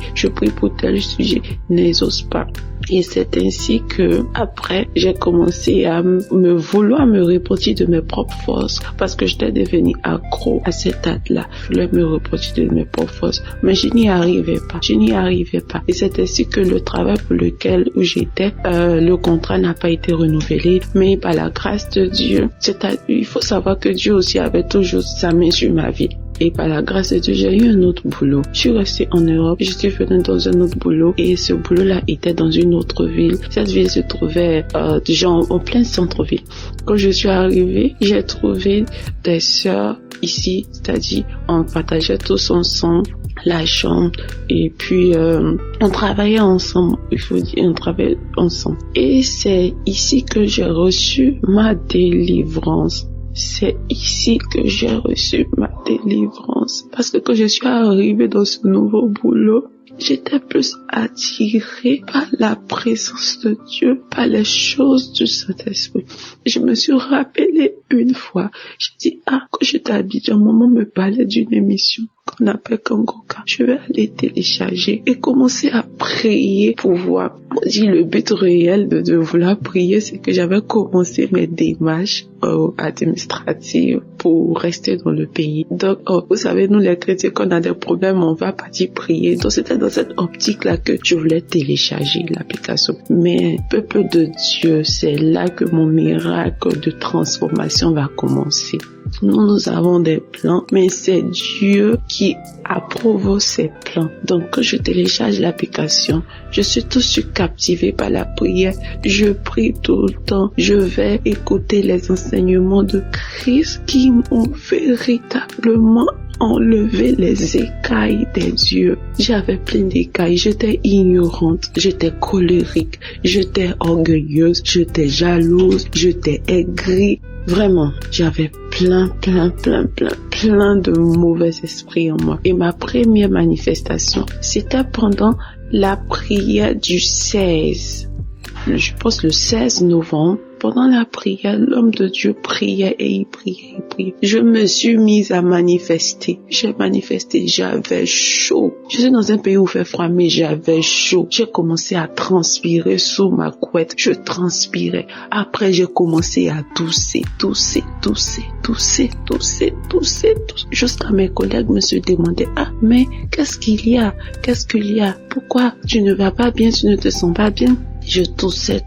n'exauce pas. Et c'est ainsi que, après, j'ai commencé à vouloir me repentir de mes propres forces, parce que j'étais devenue accro à cet acte-là. Je voulais me repentir de mes propres forces, mais je n'y arrivais pas. Et c'est ainsi que le travail pour lequel j'étais, le contrat n'a pas été renouvelé, mais par la grâce de Dieu, il faut savoir que Dieu aussi avait toujours sa main sur ma vie. Et par la grâce de Dieu, j'ai eu un autre boulot. Je suis restée en Europe, je suis venue dans un autre boulot et ce boulot-là était dans une autre ville. Cette ville se trouvait déjà en plein centre-ville. Quand je suis arrivée, j'ai trouvé des sœurs ici, c'est-à-dire on partageait tous ensemble la chambre et puis on travaillait ensemble, on travaillait ensemble. Et c'est ici que j'ai reçu ma délivrance. C'est ici que j'ai reçu ma délivrance. Parce que quand je suis arrivée dans ce nouveau boulot, j'étais plus attirée par la présence de Dieu, par les choses du Saint-Esprit. Je me suis rappelé une fois, j'ai dit, quand j'étais à Abidjan, maman me parlait d'une émission qu'on appelle Kangoka. Je vais aller télécharger et commencer à prier pour voir. Moi, j'ai le but réel de vouloir prier, c'est que j'avais commencé mes démarches administratives pour rester dans le pays. Donc, vous savez, nous les chrétiens, quand on a des problèmes, on va partir prier. Donc, c'était dans cette optique-là que je voulais télécharger l'application. Mais, peuple de Dieu, c'est là que mon miracle de transformation va commencer. Nous avons des plans, mais c'est Dieu qui approuve ces plans. Donc, quand je télécharge l'application, je suis tout de suite captivée par la prière. Je prie tout le temps. Je vais écouter les enseignements de Christ qui m'ont véritablement enlever les écailles des yeux. J'avais plein d'écailles. J'étais ignorante, j'étais colérique, j'étais orgueilleuse, j'étais jalouse, j'étais aigrie. Vraiment, j'avais plein de mauvais esprits en moi. Et ma première manifestation, c'était pendant la prière du 16. Je pense le 16 novembre. Pendant la prière, l'homme de Dieu priait et il priait. Je me suis mise à manifester. J'ai manifesté, j'avais chaud. Je suis dans un pays où il fait froid, mais j'avais chaud. J'ai commencé à transpirer sous ma couette. Je transpirais. Après, j'ai commencé à tousser. Jusqu'à mes collègues me se demandaient, mais qu'est-ce qu'il y a? Pourquoi tu ne vas pas bien, tu ne te sens pas bien? Je toussais.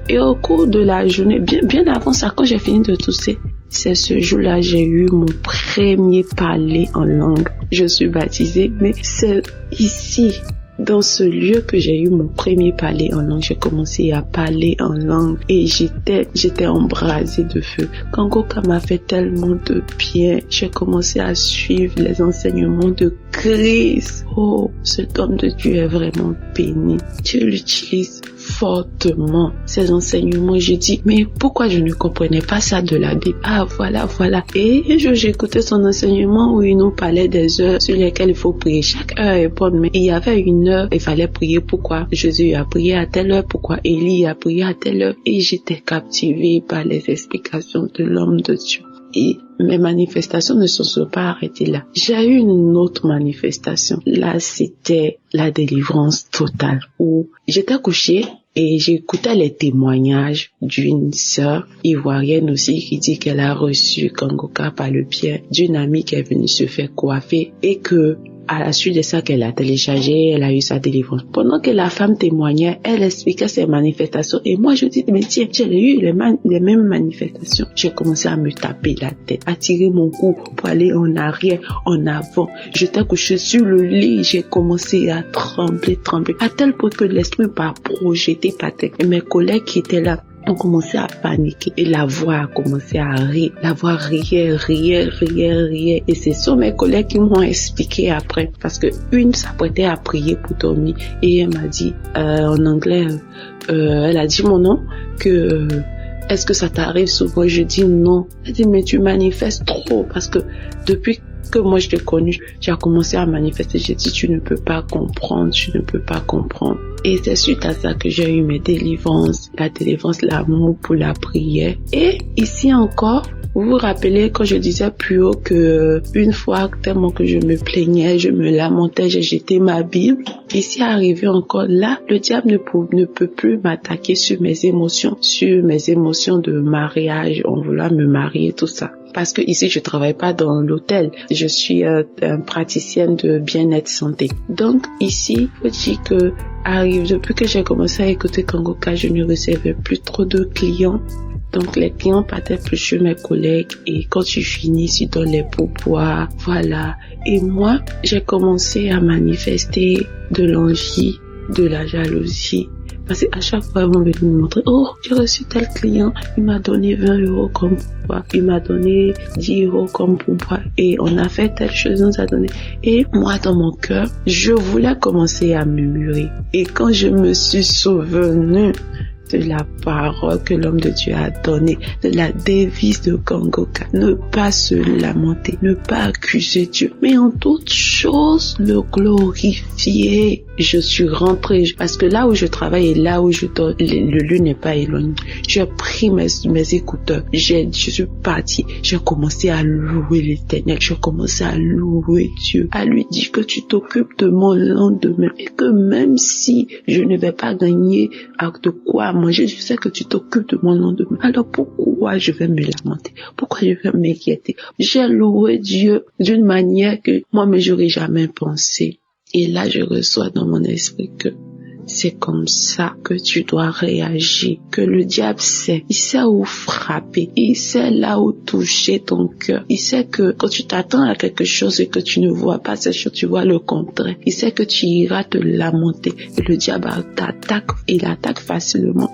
Et au cours de la journée, bien avant ça, quand j'ai fini de tousser, c'est ce jour-là, j'ai eu mon premier parler en langue. Je suis baptisée, mais c'est ici, dans ce lieu que j'ai eu mon premier parler en langue. J'ai commencé à parler en langue et j'étais embrasée de feu. Kangoka m'a fait tellement de bien. J'ai commencé à suivre les enseignements de Christ. Oh, cet homme de Dieu est vraiment béni. Dieu l'utilise fortement, ces enseignements. Je dis, mais pourquoi je ne comprenais pas ça de la Bible? Ah, voilà. Et un jour, j'écoutais son enseignement où il nous parlait des heures sur lesquelles il faut prier. Chaque heure est bonne, mais il y avait une heure, il fallait prier. Pourquoi Jésus a prié à telle heure? Pourquoi Élie a prié à telle heure? Et j'étais captivée par les explications de l'homme de Dieu. Et mes manifestations ne se sont pas arrêtées là. J'ai eu une autre manifestation. Là, c'était la délivrance totale où j'étais couchée et j'écoutais les témoignages d'une sœur ivoirienne aussi qui dit qu'elle a reçu Kangoka par le biais d'une amie qui est venue se faire coiffer et que à la suite de ça qu'elle a téléchargé, elle a eu sa délivrance. Pendant que la femme témoignait, elle expliquait ses manifestations. Et moi, je dis, mais tiens, j'ai eu les mêmes manifestations. J'ai commencé à me taper la tête, à tirer mon cou pour aller en arrière, en avant. J'étais couchée sur le lit, j'ai commencé à trembler, à tel point que l'esprit m'a projeté par terre. Et mes collègues qui étaient là ont commencé à paniquer et la voix a commencé à rire. La voix riait. Et c'est sur mes collègues qui m'ont expliqué après. Parce que une s'apprêtait à prier pour dormir et elle m'a dit en anglais, elle a dit mon nom, que est-ce que ça t'arrive souvent? Je dis non. Elle dit mais tu manifestes trop parce que depuis que moi je t'ai connu, tu as commencé à manifester. J'ai dit tu ne peux pas comprendre. Et c'est suite à ça que j'ai eu mes délivrances, la délivrance, l'amour pour la prière. Et ici encore, vous vous rappelez quand je disais plus haut que une fois tellement que je me plaignais, je me lamentais, j'ai jeté ma Bible. Ici arrivé encore là, le diable ne peut plus m'attaquer sur mes émotions de mariage, on voulait me marier, tout ça. Parce que ici, je travaille pas dans l'hôtel. Je suis praticienne de bien-être santé. Donc, ici, faut dire que depuis que j'ai commencé à écouter Kangoka, je ne recevais plus trop de clients. Donc, les clients partaient plus chez mes collègues et quand tu finis, tu donnes les pourboires. Voilà. Et moi, j'ai commencé à manifester de l'envie, de la jalousie. Parce qu'à chaque fois, ils vont venir me montrer, oh, j'ai reçu tel client, il m'a donné 20 € comme pourboire, il m'a donné 10 € comme pourboire, et on a fait telle chose, on nous a donné. Et moi, dans mon cœur, je voulais commencer à murmurer. Et quand je me suis souvenue de la parole que l'homme de Dieu a donnée, de la devise de Kangoka, ne pas se lamenter, ne pas accuser Dieu, mais en toutes choses le glorifier. je suis rentrée, parce que là où je travaille et là où je dors, le lieu n'est pas éloigné. J'ai pris mes écouteurs, je suis partie, j'ai commencé à louer l'Éternel, j'ai commencé à louer Dieu, à lui dire que tu t'occupes de mon lendemain et que même si je ne vais pas gagner de quoi manger, je sais que tu t'occupes de mon lendemain. Alors pourquoi je vais me lamenter? Pourquoi je vais m'inquiéter? J'ai loué Dieu d'une manière que moi-même j'aurais jamais pensé. Et là, je reçois dans mon esprit que c'est comme ça que tu dois réagir, que le diable sait, il sait où frapper, il sait là où toucher ton cœur, il sait que quand tu t'attends à quelque chose et que tu ne vois pas cette chose, tu vois le contraire, il sait que tu iras te lamenter et le diable t'attaque, il attaque facilement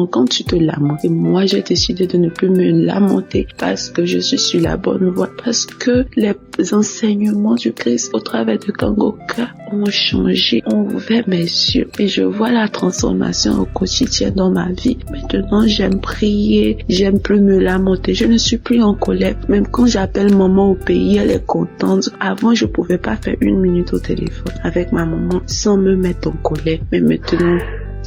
quand tu te lamentes. Et moi, j'ai décidé de ne plus me lamenter parce que je suis sur la bonne voie, parce que les enseignements du Christ au travers de Kangoka ont changé, ont ouvert mes yeux et je vois la transformation au quotidien dans ma vie. Maintenant, j'aime prier, j'aime plus me lamenter, je ne suis plus en colère. Même quand j'appelle maman au pays, elle est contente. Avant, je pouvais pas faire 1 minute au téléphone avec ma maman sans me mettre en colère. Mais maintenant,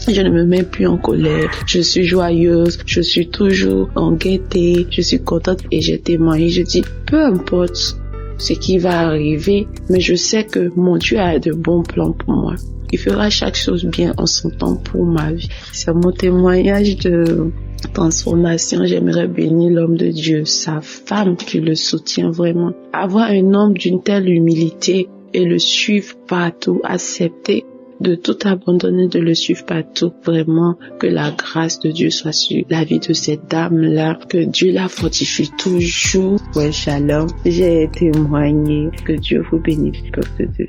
je ne me mets plus en colère, je suis joyeuse, je suis toujours en gaieté, je suis contente et j'ai témoigné, je dis peu importe ce qui va arriver, mais je sais que mon Dieu a de bons plans pour moi. Il fera chaque chose bien en son temps pour ma vie. C'est mon témoignage de transformation. J'aimerais bénir l'homme de Dieu, sa femme qui le soutient vraiment. Avoir un homme d'une telle humilité et le suivre partout, accepter de tout abandonner, de le suivre partout. Vraiment, que la grâce de Dieu soit sur la vie de cette dame-là, que Dieu la fortifie toujours. Ouais, shalom. J'ai témoigné. Que Dieu vous bénisse, peuple de Dieu.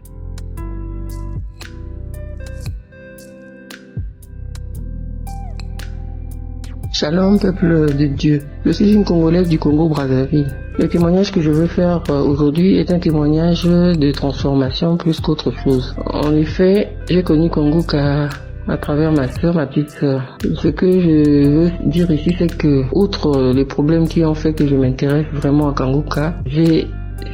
Shalom, peuple de Dieu. Je suis une Congolaise du Congo-Brazzaville. Le témoignage que je veux faire aujourd'hui est un témoignage de transformation plus qu'autre chose. En effet, j'ai connu Kangoka à travers ma soeur, ma petite soeur. Ce que je veux dire ici, c'est que, outre les problèmes qui ont fait que je m'intéresse vraiment à Kangoka, j'ai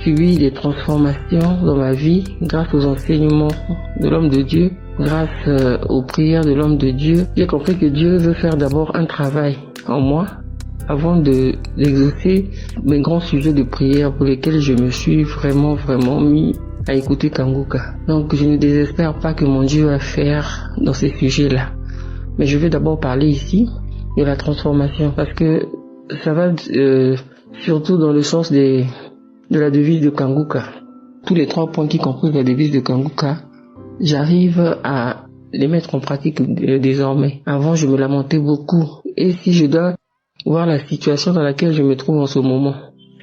subi des transformations dans ma vie grâce aux enseignements de l'homme de Dieu. Grâce aux prières de l'homme de Dieu, j'ai compris que Dieu veut faire d'abord un travail en moi avant d'exaucer mes grands sujets de prière pour lesquels je me suis vraiment mis à écouter Kangoka. Donc je ne désespère pas que mon Dieu va faire dans ces sujets-là. Mais je vais d'abord parler ici de la transformation parce que ça va surtout dans le sens de la devise de Kangoka. Tous les 3 points qui composent la devise de Kangoka, j'arrive à les mettre en pratique désormais. Avant, je me lamentais beaucoup. Et si je dois voir la situation dans laquelle je me trouve en ce moment,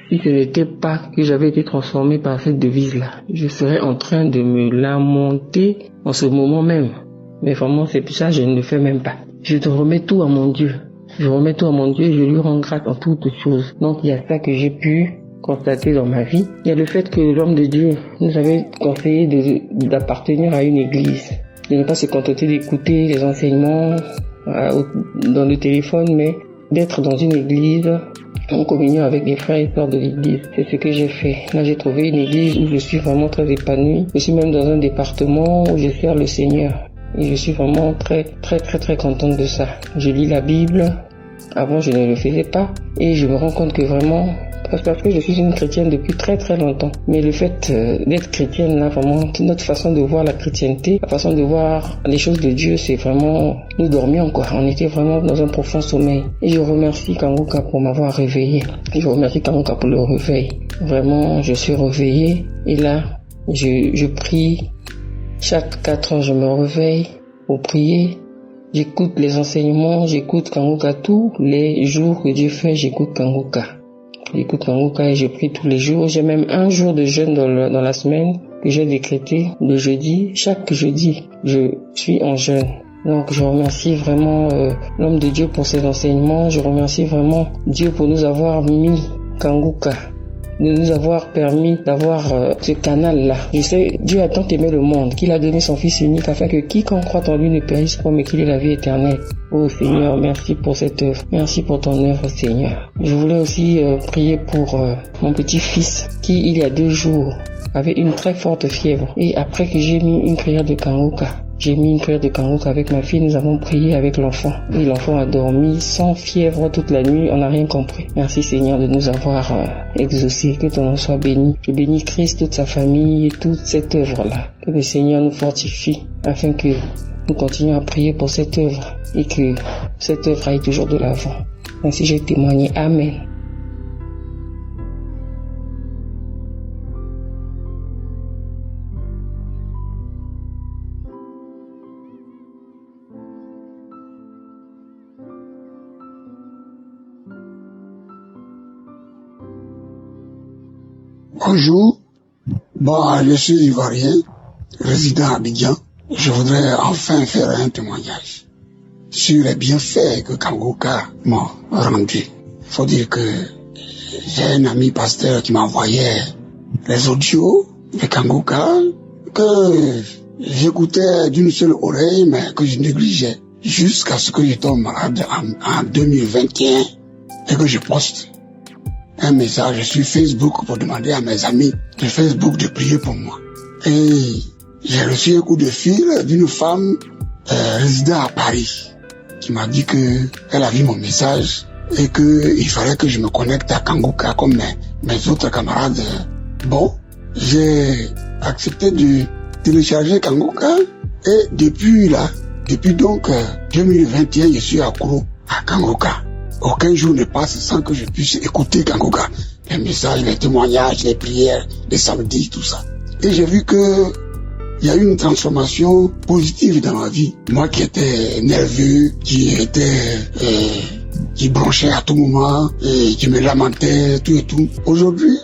si ce n'était pas que j'avais été transformé par cette devise-là, je serais en train de me lamenter en ce moment même. Mais vraiment, c'est pour ça que je ne le fais même pas. Je te remets tout à mon Dieu. Je remets tout à mon Dieu et je lui rends grâce en toutes choses. Donc, il y a ça que j'ai pu constaté dans ma vie. Il y a le fait que l'homme de Dieu nous avait conseillé d'appartenir à une église, de ne pas se contenter d'écouter les enseignements dans le téléphone, mais d'être dans une église en communion avec les frères et sœurs de l'église. C'est ce que j'ai fait. Là, j'ai trouvé une église où je suis vraiment très épanouie. Je suis même dans un département où je sers le Seigneur. Et je suis vraiment très contente de ça. Je lis la Bible. Avant, je ne le faisais pas. Et je me rends compte que vraiment, parce que je suis une chrétienne depuis très longtemps. Mais le fait d'être chrétienne, là, vraiment, notre façon de voir la chrétienté, la façon de voir les choses de Dieu, c'est vraiment, nous dormions quoi. On était vraiment dans un profond sommeil. Et je remercie Kangoka pour m'avoir réveillé. Je remercie Kangoka pour le réveil. Vraiment, je suis réveillé. Et là, je prie. Chaque 4 heures, je me réveille pour prier. J'écoute les enseignements, j'écoute Kangoka tous les jours que Dieu fait, j'écoute Kangoka. J'écoute Kangoka et je prie tous les jours. J'ai même un jour de jeûne dans la semaine que j'ai décrété, le jeudi. Chaque jeudi, je suis en jeûne. Donc je remercie vraiment l'homme de Dieu pour ses enseignements. Je remercie vraiment Dieu pour nous avoir mis Kangoka de nous avoir permis d'avoir ce canal-là. Je sais, Dieu a tant aimé le monde qu'il a donné son Fils unique afin que quiconque croit en lui ne périsse pas mais qu'il ait la vie éternelle. Oh Seigneur, merci pour cette œuvre. Merci pour ton œuvre, Seigneur. Je voulais aussi prier pour mon petit-fils qui, il y a 2 jours, avait une très forte fièvre. Et après que j'ai mis une prière de Kanguka, avec ma fille, nous avons prié avec l'enfant. Et l'enfant a dormi sans fièvre toute la nuit, on n'a rien compris. Merci Seigneur de nous avoir exaucés, que ton nom soit béni. Je bénis Christ, toute sa famille et toute cette œuvre-là. Que le Seigneur nous fortifie afin que nous continuions à prier pour cette œuvre et que cette œuvre aille toujours de l'avant. Ainsi j'ai témoigné. Amen. Bonjour, je suis Ivoirien, résident à Abidjan. Je voudrais enfin faire un témoignage sur les bienfaits que Kanguka m'a rendu. Faut dire que j'ai un ami pasteur qui m'envoyait les audios de Kanguka que j'écoutais d'une seule oreille mais que je négligeais jusqu'à ce que je tombe malade en 2021 et que je poste un message sur Facebook pour demander à mes amis de Facebook de prier pour moi. Et j'ai reçu un coup de fil d'une femme résidant à Paris qui m'a dit qu'elle a vu mon message et qu'il fallait que je me connecte à Kanguka comme mes autres camarades. Bon, j'ai accepté de télécharger Kanguka et depuis donc 2021, je suis accro à Kanguka. Aucun jour ne passe sans que je puisse écouter Kanguka. Les messages, les témoignages, les prières, les samedis, tout ça. Et j'ai vu que il y a eu une transformation positive dans ma vie. Moi qui étais nerveux, qui bronchait à tout moment, et qui me lamentait, tout et tout. Aujourd'hui,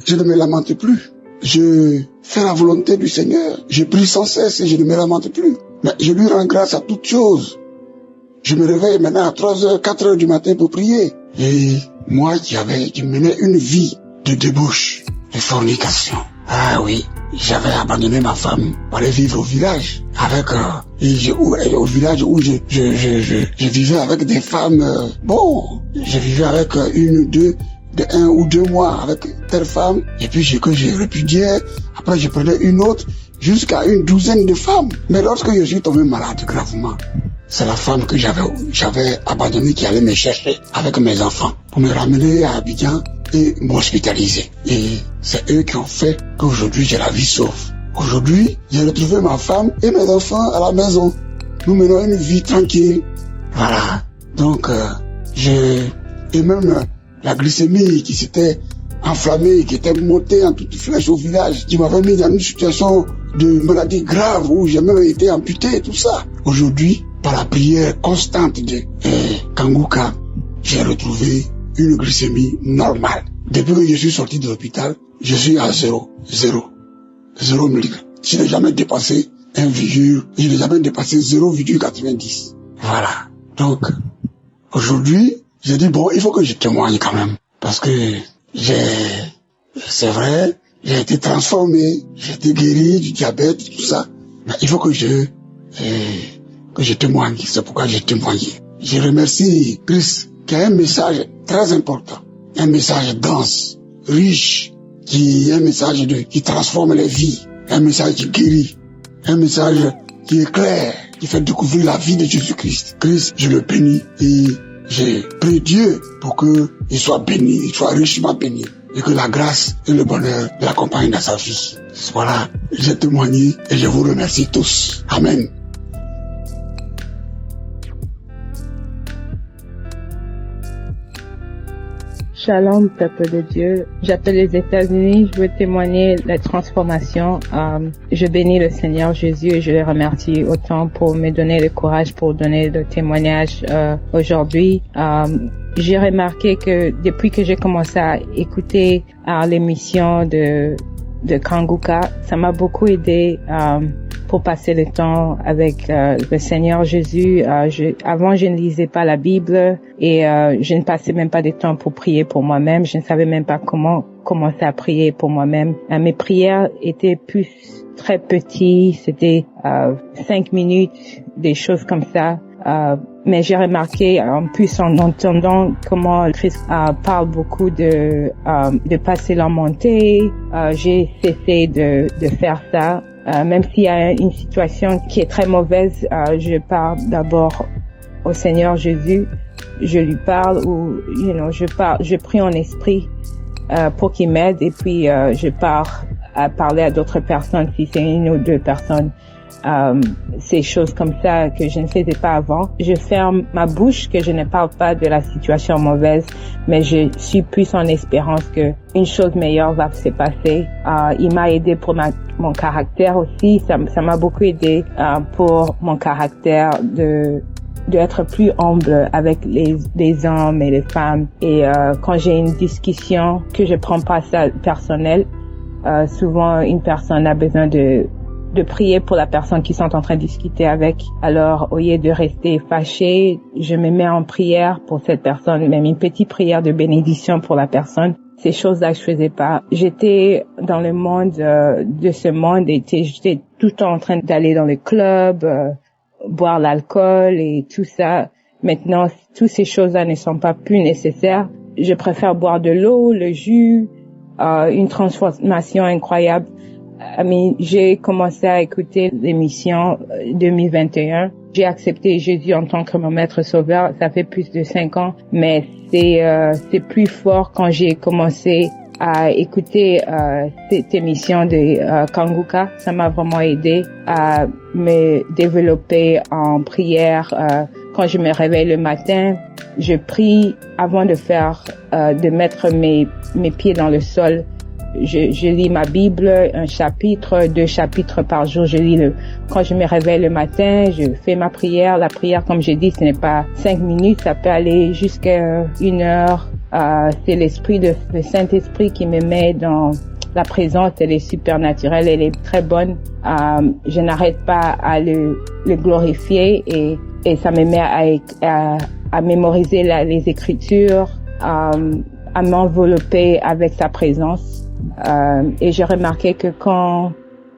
je ne me lamente plus. Je fais la volonté du Seigneur. Je prie sans cesse et je ne me lamente plus. Mais je lui rends grâce à toutes choses. Je me réveille maintenant à 3h, 4h du matin pour prier. Et moi qui menais une vie de débauche, de fornication. Ah oui, j'avais abandonné ma femme pour aller vivre au village. Au village où je vivais avec des femmes, je vivais avec un ou deux mois avec telle femme. Et puis que j'ai répudié, après je prenais une autre, jusqu'à une 12aine de femmes. Mais lorsque je suis tombé malade gravement, c'est la femme que j'avais abandonnée qui allait me chercher avec mes enfants pour me ramener à Abidjan et m'hospitaliser. Et c'est eux qui ont fait qu'aujourd'hui j'ai la vie sauve. Aujourd'hui, j'ai retrouvé ma femme et mes enfants à la maison. Nous menons une vie tranquille. Voilà. Donc, et même la glycémie qui s'était enflammée, qui était montée en toute flèche au village, qui m'avait mis dans une situation de maladie grave où j'ai même été amputé et tout ça. Aujourd'hui, par la prière constante de Kanguka, j'ai retrouvé une glycémie normale. Depuis que je suis sorti de l'hôpital, je suis à 0 mg. Je n'ai jamais dépassé 0,90. Voilà. Donc, aujourd'hui, j'ai dit il faut que je témoigne quand même. Parce que c'est vrai, j'ai été transformé, j'ai été guéri du diabète, tout ça. Mais il faut que je témoigne. C'est pourquoi j'ai témoigné. Je remercie Christ qui a un message très important. Un message dense, riche, un message qui transforme les vies. Un message qui guérit. Un message qui éclaire, qui fait découvrir la vie de Jésus-Christ. Christ, je le bénis et j'ai prié Dieu pour qu'il soit béni, il soit richement béni. Et que la grâce et le bonheur l'accompagnent dans sa vie. Voilà, j'ai témoigné et je vous remercie tous. Amen. Shalom, peuple de Dieu. J'appelle les États-Unis. Je veux témoigner la transformation. Je bénis le Seigneur Jésus et je le remercie autant pour me donner le courage pour donner le témoignage aujourd'hui. J'ai remarqué que depuis que j'ai commencé à écouter l'émission de de Kanguka. Ça m'a beaucoup aidé pour passer le temps avec le Seigneur Jésus. Avant, je ne lisais pas la Bible et je ne passais même pas de temps pour prier pour moi-même. Je ne savais même pas comment commencer à prier pour moi-même. Mes prières étaient plus très petites, c'était 5 minutes, des choses comme ça. Mais j'ai remarqué, en plus en entendant comment Christ parle beaucoup de passer la montée, j'ai cessé de faire ça. Même s'il y a une situation qui est très mauvaise, je parle d'abord au Seigneur Jésus, je lui parle ou je prie en esprit pour qu'il m'aide et puis je pars à parler à d'autres personnes si c'est une ou deux personnes. Ces choses comme ça que je ne faisais pas avant. Je ferme ma bouche, que je ne parle pas de la situation mauvaise, mais je suis plus en espérance que une chose meilleure va se passer. Il m'a aidé pour mon caractère aussi. Ça m'a beaucoup aidé pour mon caractère de être plus humble avec les hommes et les femmes. Et quand j'ai une discussion que je prends pas ça personnel, souvent une personne a besoin de prier pour la personne qui sont en train de discuter avec. Alors, au lieu de rester fâché, je me mets en prière pour cette personne, même une petite prière de bénédiction pour la personne. Ces choses-là, je faisais pas. J'étais dans le monde de ce monde et j'étais tout le temps en train d'aller dans les clubs, boire l'alcool et tout ça. Maintenant, toutes ces choses-là ne sont pas plus nécessaires. Je préfère boire de l'eau, le jus, une transformation incroyable. J'ai commencé à écouter l'émission 2021. J'ai accepté Jésus en tant que mon maître sauveur. Ça fait plus de 5 ans, mais c'est plus fort quand j'ai commencé à écouter cette émission de Kanguka. Ça m'a vraiment aidé à me développer en prière. Quand je me réveille le matin, je prie avant de mettre mes pieds dans le sol. Je lis ma Bible, un chapitre, 2 chapitres par jour. Quand je me réveille le matin, je fais ma prière. La prière, comme j'ai dit, ce n'est pas 5 minutes, ça peut aller jusqu'à 1 heure. C'est le Saint-Esprit qui me met dans la présence. Elle est supernaturelle, elle est très bonne. Je n'arrête pas à le glorifier et ça me met à mémoriser les Écritures, à m'envelopper avec sa présence. Et j'ai remarqué que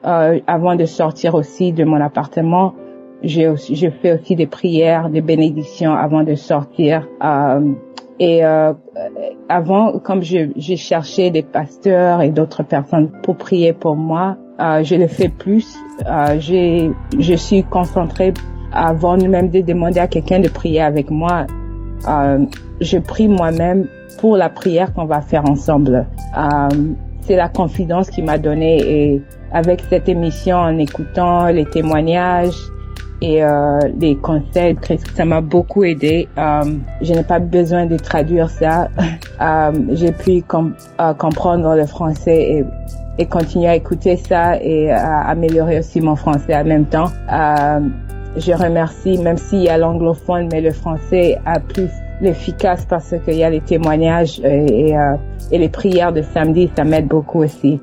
avant de sortir aussi de mon appartement, je fais aussi des prières, des bénédictions avant de sortir. Avant, comme je cherchais des pasteurs et d'autres personnes pour prier pour moi, je le fais plus. Je suis concentrée avant même de demander à quelqu'un de prier avec moi. Je prie moi-même pour la prière qu'on va faire ensemble. C'est la confidence qu'il m'a donnée et avec cette émission, en écoutant les témoignages et les conseils, ça m'a beaucoup aidé. Je n'ai pas besoin de traduire ça. J'ai pu comprendre le français et continuer à écouter ça et à améliorer aussi mon français en même temps. Je remercie, même s'il y a l'anglophone, mais le français a plus l'efficace parce qu'il y a les témoignages et les prières de samedi, ça m'aide beaucoup aussi.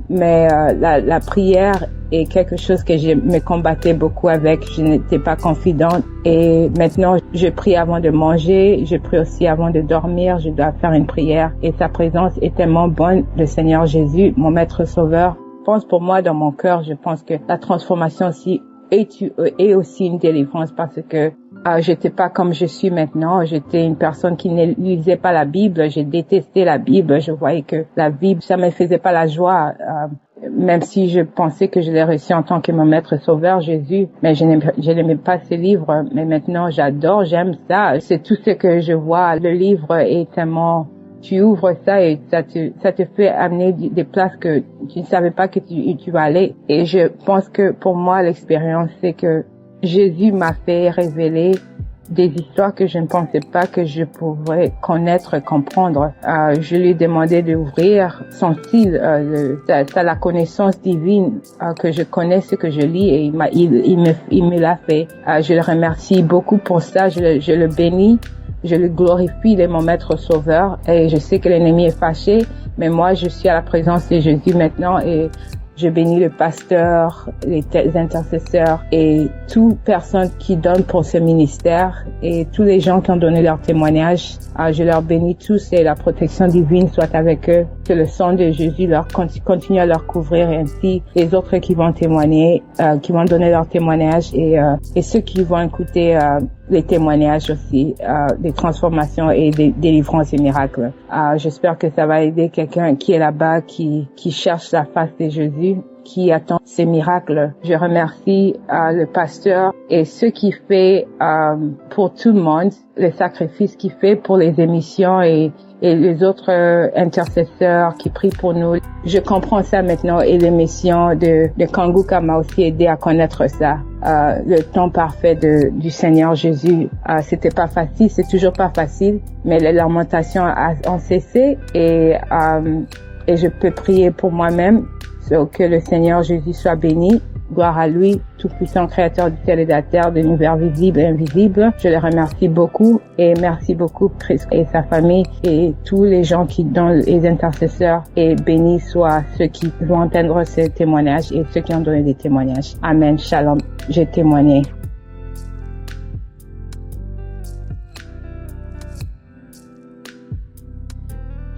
Mais la prière est quelque chose que je me combattais beaucoup avec. Je n'étais pas confidente et maintenant je prie avant de manger, je prie aussi avant de dormir. Je dois faire une prière et sa présence est tellement bonne. Le Seigneur Jésus, mon maître sauveur, pense pour moi dans mon cœur. Je pense que la transformation aussi est aussi une délivrance parce que j'étais pas comme je suis maintenant. J'étais une personne qui ne lisait pas la Bible. J'ai détesté la Bible. Je voyais que la Bible, ça me faisait pas la joie. Même si je pensais que je l'ai reçu en tant que mon maître sauveur, Jésus. Mais je n'aimais pas ces livres. Mais maintenant, j'adore, j'aime ça. C'est tout ce que je vois. Le livre est tellement... Tu ouvres ça et ça te fait amener des places que tu ne savais pas que tu vas aller. Et je pense que pour moi, l'expérience, c'est que Jésus m'a fait révéler des histoires que je ne pensais pas que je pourrais connaître, comprendre. Je lui ai demandé d'ouvrir son style, la connaissance divine, que je connais ce que je lis et il me l'a fait. Je le remercie beaucoup pour ça. Je le bénis je le glorifie, il est mon maître sauveur et je sais que l'ennemi est fâché, mais moi je suis à la présence de Jésus maintenant et je bénis le pasteur, les intercesseurs et toute personne qui donne pour ce ministère et tous les gens qui ont donné leur témoignage. Je leur bénis tous et la protection divine soit avec eux. Que le sang de Jésus leur continue à leur couvrir et ainsi les autres qui vont témoigner, qui vont donner leur témoignage et ceux qui vont écouter les témoignages aussi, des transformations et des délivrances et miracles. J'espère que ça va aider quelqu'un qui est là-bas, qui cherche la face de Jésus, qui attend ces miracles. Je remercie le pasteur et ceux qui fait pour tout le monde, les sacrifices qu'il fait pour les émissions et les autres intercesseurs qui prient pour nous. Je comprends ça maintenant et l'émission de Kanguka m'a aussi aidé à connaître ça. Le temps parfait du Seigneur Jésus, c'était pas facile, c'est toujours pas facile, mais les lamentations ont cessé et je peux prier pour moi-même que le Seigneur Jésus soit béni. Gloire à lui, tout-puissant créateur du ciel et de la terre, de l'univers visible et invisible. Je le remercie beaucoup et merci beaucoup Christ et sa famille et tous les gens qui donnent les intercesseurs et bénis soient ceux qui vont entendre ces témoignages et ceux qui ont donné des témoignages. Amen. Shalom. J'ai témoigné.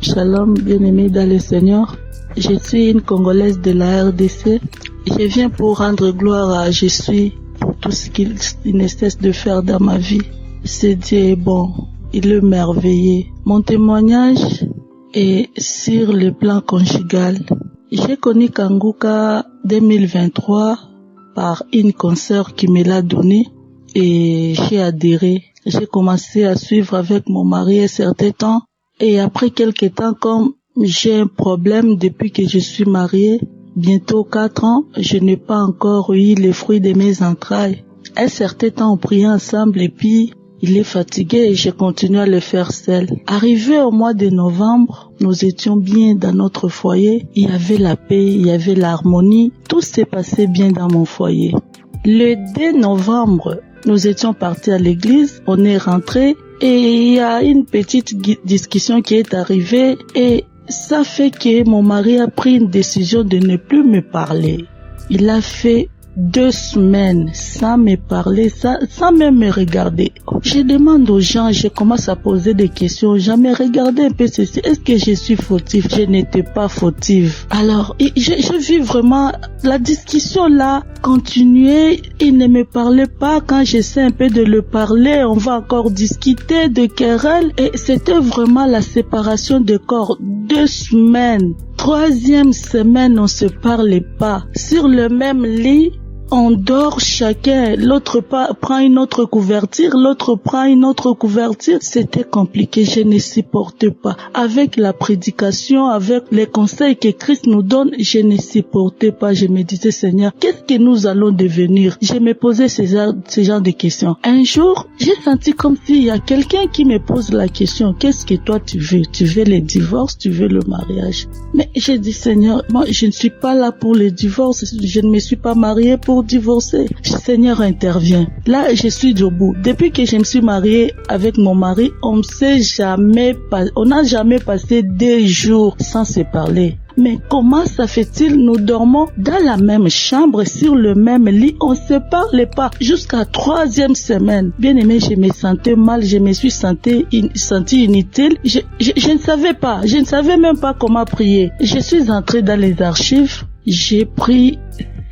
Shalom, bien-aimés dans le Seigneur. Je suis une Congolaise de la RDC. Je viens pour rendre gloire à Jésus pour tout ce qu'il ne cesse de faire dans ma vie. Ce Dieu est bon, il est merveilleux. Mon témoignage est sur le plan conjugal. J'ai connu Kanguka 2023 par une consoeur qui me l'a donné et j'ai adhéré. J'ai commencé à suivre avec mon mari un certain temps et après quelques temps, comme j'ai un problème depuis que je suis mariée, bientôt 4 ans, je n'ai pas encore eu les fruits de mes entrailles. Un certain temps, on priait ensemble et puis il est fatigué et je continue à le faire seul. Arrivé au mois de novembre, nous étions bien dans notre foyer. Il y avait la paix, il y avait l'harmonie. Tout s'est passé bien dans mon foyer. Le 2 novembre, nous étions partis à l'église, on est rentré et il y a une petite discussion qui est arrivée et ça fait que mon mari a pris une décision de ne plus me parler. Il a fait 2 semaines sans me parler, sans même me regarder. Je demande aux gens, je commence à poser des questions aux gens, mais regardez un peu ceci, est-ce que je suis fautive? Je n'étais pas fautive. Alors, je vis vraiment, la discussion là continuait, il ne me parlait pas. Quand j'essaie un peu de le parler, on va encore discuter de querelles et c'était vraiment la séparation de corps. 2 semaines. 3e semaine, on se parlait pas. Sur le même lit, on dort chacun, l'autre prend une autre couverture, l'autre prend une autre couverture. C'était compliqué, je ne supportais pas. Avec la prédication, avec les conseils que Christ nous donne, je ne supportais pas. Je me disais, Seigneur, qu'est-ce que nous allons devenir? Je me posais ce genre de questions. Un jour, j'ai senti comme s'il y a quelqu'un qui me pose la question, qu'est-ce que toi tu veux? Tu veux le divorce? Tu veux le mariage? Mais j'ai dit, Seigneur, moi je ne suis pas là pour le divorce, je ne me suis pas mariée pour divorcer. Seigneur, intervient. Là, je suis au bout. Depuis que je me suis mariée avec mon mari, on n'a jamais passé 2 jours sans se parler. Mais comment ça fait-il? Nous dormons dans la même chambre, sur le même lit, on se parlait pas jusqu'à 3e semaine. Bien aimé, je me sentais mal, je me suis senti inutile. Je ne savais pas, je ne savais même pas comment prier. Je suis entrée dans les archives, j'ai pris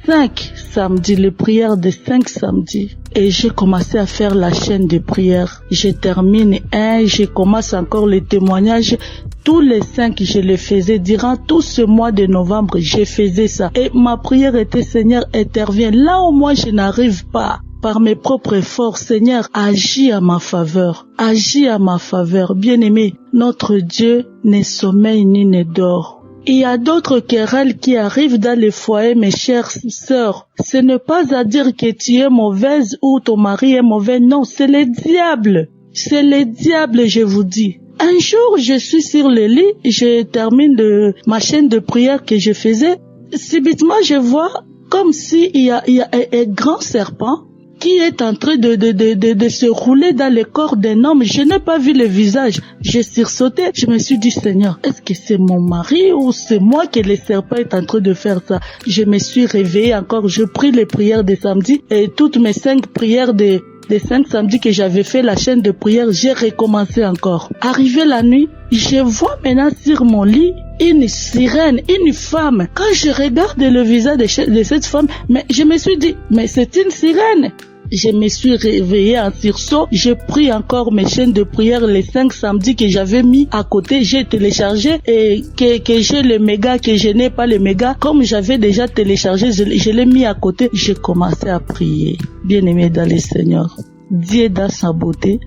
5 samedis, les prières de 5 samedis. Et j'ai commencé à faire la chaîne de prières. Je termine un, je commence encore les témoignages. Tous les 5, je les faisais. Durant tout ce mois de novembre, je faisais ça. Et ma prière était, Seigneur, interviens. Là où moi je n'arrive pas, par mes propres efforts, Seigneur, agis à ma faveur. Agis à ma faveur. Bien-aimé, notre Dieu ne sommeille ni ne dort. Il y a d'autres querelles qui arrivent dans les foyers, mes chères sœurs. Ce n'est pas à dire que tu es mauvaise ou ton mari est mauvais. Non, c'est le diable. C'est le diable, je vous dis. Un jour, je suis sur le lit, je termine ma chaîne de prière que je faisais. Subitement, je vois comme s'il y a un grand serpent qui est en train de se rouler dans le corps d'un homme. Je n'ai pas vu le visage. J'ai sursauté. Je me suis dit, Seigneur, est-ce que c'est mon mari ou c'est moi que le serpent est en train de faire ça? Je me suis réveillée encore. Je prie les prières de samedi et toutes mes 5 prières des 5 samedis que j'avais fait la chaîne de prière, j'ai recommencé encore. Arrivé la nuit, je vois maintenant sur mon lit une sirène, une femme. Quand je regarde le visage de cette femme, mais je me suis dit, mais c'est une sirène. Je me suis réveillée en sursaut. J'ai pris encore mes chaînes de prière les 5 samedis que j'avais mis à côté. J'ai téléchargé et que j'ai le méga, que je n'ai pas le méga. Comme j'avais déjà téléchargé, je l'ai mis à côté. J'ai commencé à prier. Bien-aimé dans le Seigneur, Dieu dans sa beauté,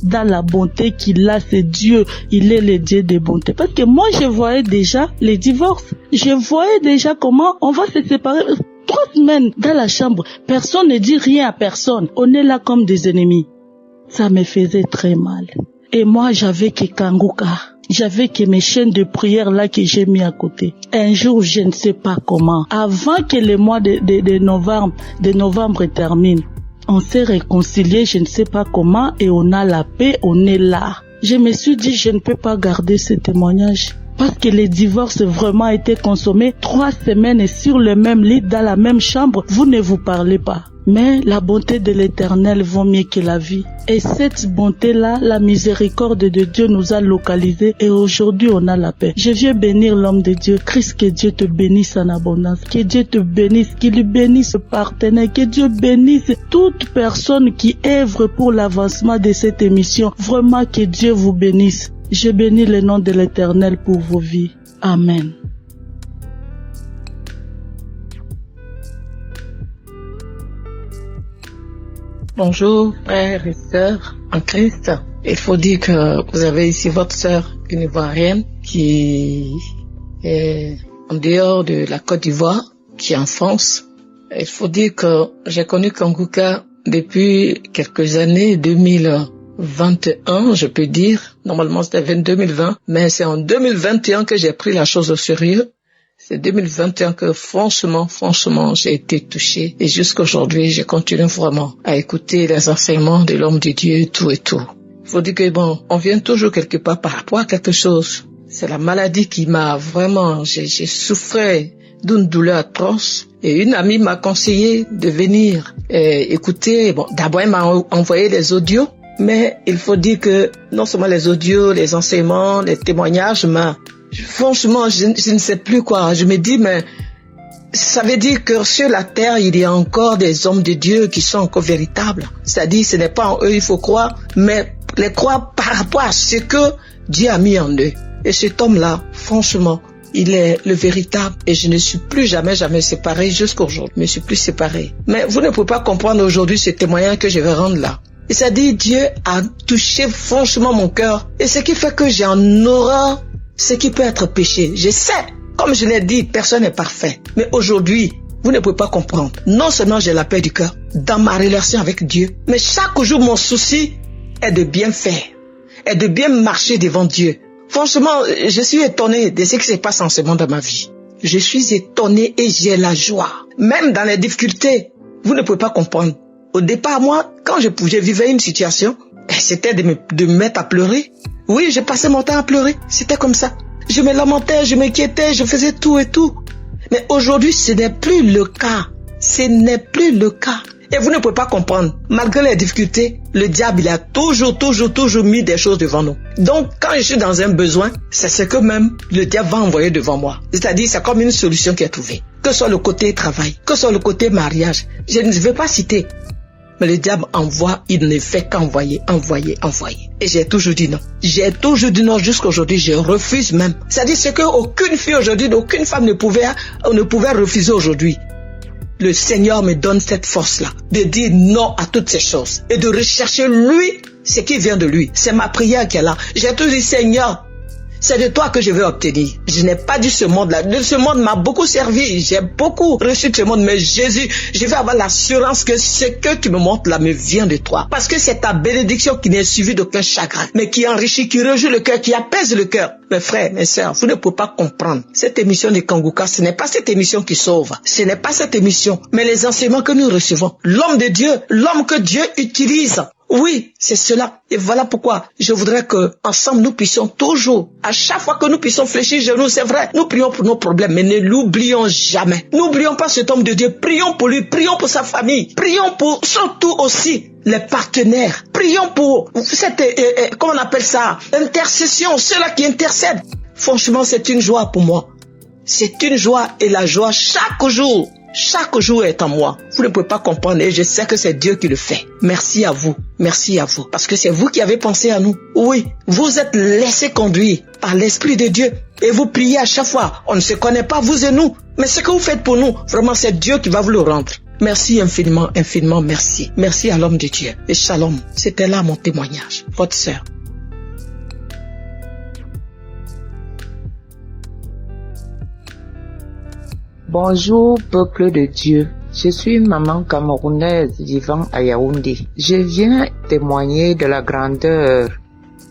dans la bonté qu'il a, c'est Dieu. Il est le Dieu de bonté. Parce que moi, je voyais déjà les divorces. Je voyais déjà comment on va se séparer. 3 semaines dans la chambre, personne ne dit rien à personne. On est là comme des ennemis. Ça me faisait très mal. Et moi, j'avais que Kanguka. J'avais que mes chaînes de prière là que j'ai mis à côté. Un jour, je ne sais pas comment, avant que le mois de novembre termine, on s'est réconciliés, je ne sais pas comment, et on a la paix, on est là. Je me suis dit, je ne peux pas garder ce témoignage. Parce que les divorces vraiment étaient consommés 3 semaines sur le même lit, dans la même chambre, vous ne vous parlez pas. Mais la bonté de l'Éternel vaut mieux que la vie. Et cette bonté-là, la miséricorde de Dieu nous a localisés et aujourd'hui on a la paix. Je viens bénir l'homme de Dieu. Christ, que Dieu te bénisse en abondance. Que Dieu te bénisse, qu'il bénisse le partenaire. Que Dieu bénisse toute personne qui œuvre pour l'avancement de cette émission. Vraiment que Dieu vous bénisse. Je bénis le nom de l'Éternel pour vos vies. Amen. Bonjour, frères et sœurs en Christ. Il faut dire que vous avez ici votre sœur, une Ivoirienne, qui est en dehors de la Côte d'Ivoire, qui est en France. Il faut dire que j'ai connu Kanguka depuis quelques années, 2021, je peux dire. Normalement, c'était 2020, mais c'est en 2021 que j'ai pris la chose au sérieux. C'est 2021 que franchement, j'ai été touché. Et jusqu'aujourd'hui, je continue vraiment à écouter les enseignements de l'homme de Dieu et tout. Faut dire que on vient toujours quelque part par rapport à quelque chose. C'est la maladie qui m'a vraiment, j'ai souffert d'une douleur atroce. Et une amie m'a conseillé de venir écouter. D'abord, elle m'a envoyé les audios. Mais il faut dire que non seulement les audios, les enseignements, les témoignages, franchement, je ne sais plus quoi. Je me dis, mais ça veut dire que sur la terre, il y a encore des hommes de Dieu qui sont encore véritables. C'est-à-dire, ce n'est pas en eux il faut croire, mais les croire par rapport à ce que Dieu a mis en eux. Et cet homme-là, franchement, il est le véritable. Et je ne suis plus jamais séparé jusqu'aujourd'hui. Je ne me suis plus séparé. Mais vous ne pouvez pas comprendre aujourd'hui ce témoignage que je vais rendre là. Et ça dit, Dieu a touché franchement mon cœur. Et ce qui fait que j'ai en horreur ce qui peut être péché. Je sais, comme je l'ai dit, personne n'est parfait. Mais aujourd'hui, vous ne pouvez pas comprendre. Non seulement j'ai la paix du cœur dans ma relation avec Dieu, mais chaque jour, mon souci est de bien faire, est de bien marcher devant Dieu. Franchement, je suis étonné de ce qui se passe en ce moment dans ma vie. Je suis étonné et j'ai la joie. Même dans les difficultés, vous ne pouvez pas comprendre. Au départ, moi, quand je vivais une situation, c'était de me mettre à pleurer. Oui, je passais mon temps à pleurer. C'était comme ça. Je me lamentais, je m'inquiétais, je faisais tout et tout. Mais aujourd'hui, ce n'est plus le cas. Ce n'est plus le cas. Et vous ne pouvez pas comprendre. Malgré les difficultés, le diable, il a toujours mis des choses devant nous. Donc, quand je suis dans un besoin, c'est ce que même le diable va envoyer devant moi. C'est-à-dire, c'est comme une solution qui est trouvée. Que ce soit le côté travail, que ce soit le côté mariage. Je ne vais pas citer. Mais le diable envoie, il ne fait qu'envoyer. Et j'ai toujours dit non. Jusqu'à aujourd'hui, je refuse même. C'est-à-dire ce qu'aucune fille aujourd'hui, aucune femme ne pouvait refuser aujourd'hui. Le Seigneur me donne cette force-là, de dire non à toutes ces choses. Et de rechercher lui, ce qui vient de lui. C'est ma prière qui est là. J'ai toujours dit, Seigneur, C'est de toi que je vais obtenir. Je n'ai pas dit ce monde-là. Ce monde m'a beaucoup servi. J'ai beaucoup reçu de ce monde. Mais Jésus, je vais avoir l'assurance que ce que tu me montres là me vient de toi. Parce que c'est ta bénédiction qui n'est suivie d'aucun chagrin, mais qui enrichit, qui réjouit le cœur, qui apaise le cœur. Mes frères, mes sœurs, vous ne pouvez pas comprendre. Cette émission de Kanguka, ce n'est pas cette émission qui sauve. Ce n'est pas cette émission, mais les enseignements que nous recevons. L'homme de Dieu, l'homme que Dieu utilise. Oui, c'est cela. Et voilà pourquoi je voudrais que ensemble nous puissions toujours, à chaque fois que nous puissions fléchir genoux, c'est vrai, nous prions pour nos problèmes, mais ne l'oublions jamais. N'oublions pas cet homme de Dieu. Prions pour lui, prions pour sa famille, prions pour surtout aussi les partenaires. Prions pour cette, comment on appelle ça, intercession, ceux-là qui intercèdent. Franchement, c'est une joie pour moi. C'est une joie et la joie chaque jour est en moi. Vous ne pouvez pas comprendre et je sais que c'est Dieu qui le fait. Merci à vous, parce que c'est vous qui avez pensé à nous. Oui, vous êtes laissés conduire par l'Esprit de Dieu et vous priez à chaque fois. On ne se connaît pas, vous et nous, mais ce que vous faites pour nous, vraiment c'est Dieu qui va vous le rendre. Merci infiniment, infiniment merci. Merci à l'homme de Dieu. Et shalom, c'était là mon témoignage. Votre sœur. Bonjour peuple de Dieu, je suis une maman camerounaise vivant à Yaoundé. Je viens témoigner de la grandeur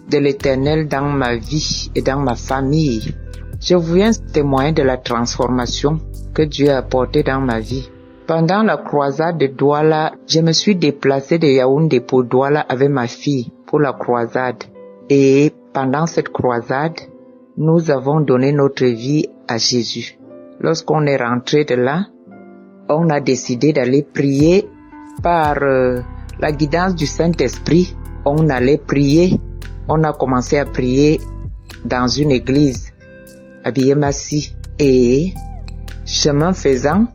de l'Éternel dans ma vie et dans ma famille. Je viens témoigner de la transformation que Dieu a apportée dans ma vie. Pendant la croisade de Douala, je me suis déplacée de Yaoundé pour Douala avec ma fille pour la croisade. Et pendant cette croisade, nous avons donné notre vie à Jésus. Lorsqu'on est rentré de là, on a décidé d'aller prier par la guidance du Saint-Esprit. On allait prier. On a commencé à prier dans une église à Biémassi. Et chemin faisant,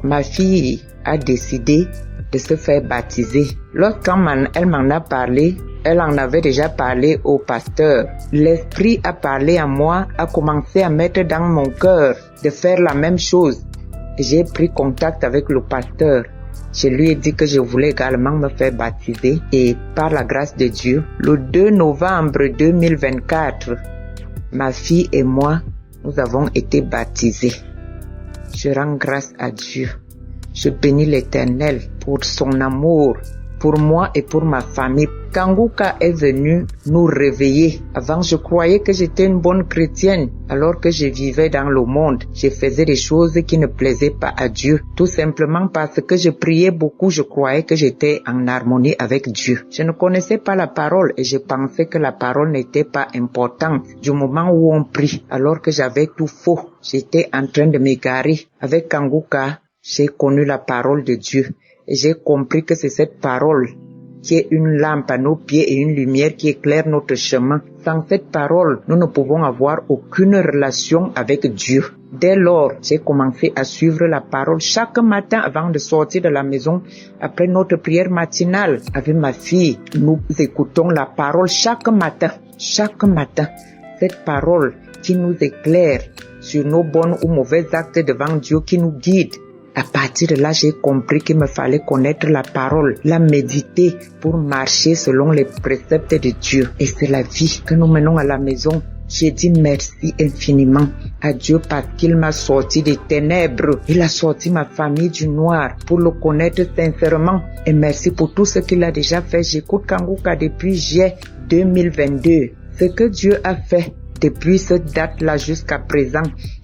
ma fille a décidé de se faire baptiser. Lorsqu'elle m'en a parlé, elle en avait déjà parlé au pasteur. L'Esprit a parlé à moi, a commencé à mettre dans mon cœur de faire la même chose. J'ai pris contact avec le pasteur. Je lui ai dit que je voulais également me faire baptiser et par la grâce de Dieu, le 2 novembre 2024, ma fille et moi, nous avons été baptisés. Je rends grâce à Dieu. Je bénis l'Éternel pour son amour, pour moi et pour ma famille. Kanguka est venu nous réveiller. Avant, je croyais que j'étais une bonne chrétienne. Alors que je vivais dans le monde, je faisais des choses qui ne plaisaient pas à Dieu. Tout simplement parce que je priais beaucoup, je croyais que j'étais en harmonie avec Dieu. Je ne connaissais pas la parole et je pensais que la parole n'était pas importante du moment où on prie. Alors que j'avais tout faux. J'étais en train de m'égarer. Avec Kanguka, j'ai connu la parole de Dieu. Et j'ai compris que c'est cette parole qui est une lampe à nos pieds et une lumière qui éclaire notre chemin. Sans cette parole, nous ne pouvons avoir aucune relation avec Dieu. Dès lors, j'ai commencé à suivre la parole chaque matin avant de sortir de la maison. Après notre prière matinale avec ma fille, nous écoutons la parole chaque matin. Chaque matin, cette parole qui nous éclaire sur nos bons ou mauvais actes devant Dieu, qui nous guide. À partir de là, j'ai compris qu'il me fallait connaître la parole, la méditer pour marcher selon les préceptes de Dieu. Et c'est la vie que nous menons à la maison. J'ai dit merci infiniment à Dieu parce qu'il m'a sorti des ténèbres. Il a sorti ma famille du noir pour le connaître sincèrement. Et merci pour tout ce qu'il a déjà fait. J'écoute Kanguka depuis juillet 2022. Ce que Dieu a fait depuis cette date-là jusqu'à présent,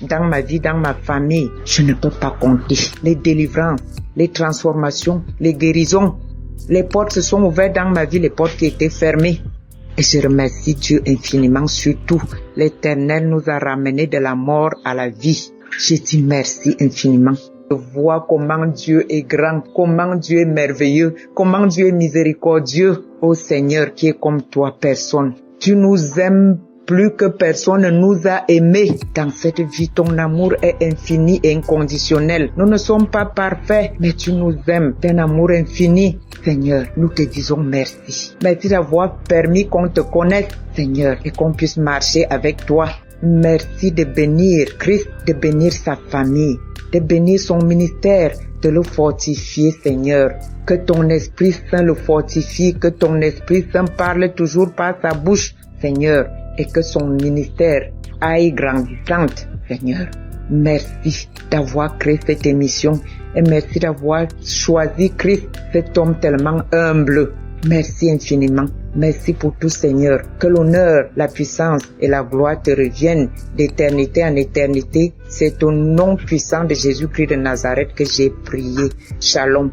dans ma vie, dans ma famille, je ne peux pas compter. Les délivrances, les transformations, les guérisons, les portes se sont ouvertes dans ma vie, les portes qui étaient fermées. Et je remercie Dieu infiniment, surtout l'Éternel nous a ramenés de la mort à la vie. Je dis merci infiniment. Je vois comment Dieu est grand, comment Dieu est merveilleux, comment Dieu est miséricordieux. Ô Seigneur qui est comme toi, personne. Tu nous aimes plus que personne ne nous a aimés. Dans cette vie, ton amour est infini et inconditionnel. Nous ne sommes pas parfaits, mais tu nous aimes d'un amour infini. Seigneur, nous te disons merci. Merci d'avoir permis qu'on te connaisse, Seigneur, et qu'on puisse marcher avec toi. Merci de bénir Christ, de bénir sa famille, de bénir son ministère, de le fortifier, Seigneur. Que ton Esprit Saint le fortifie, que ton Esprit Saint parle toujours par sa bouche, Seigneur, et que son ministère aille grandissante, Seigneur. Merci d'avoir créé cette émission et merci d'avoir choisi Christ, cet homme tellement humble. Merci infiniment. Merci pour tout, Seigneur. Que l'honneur, la puissance et la gloire te reviennent d'éternité en éternité. C'est au nom puissant de Jésus-Christ de Nazareth que j'ai prié. Shalom.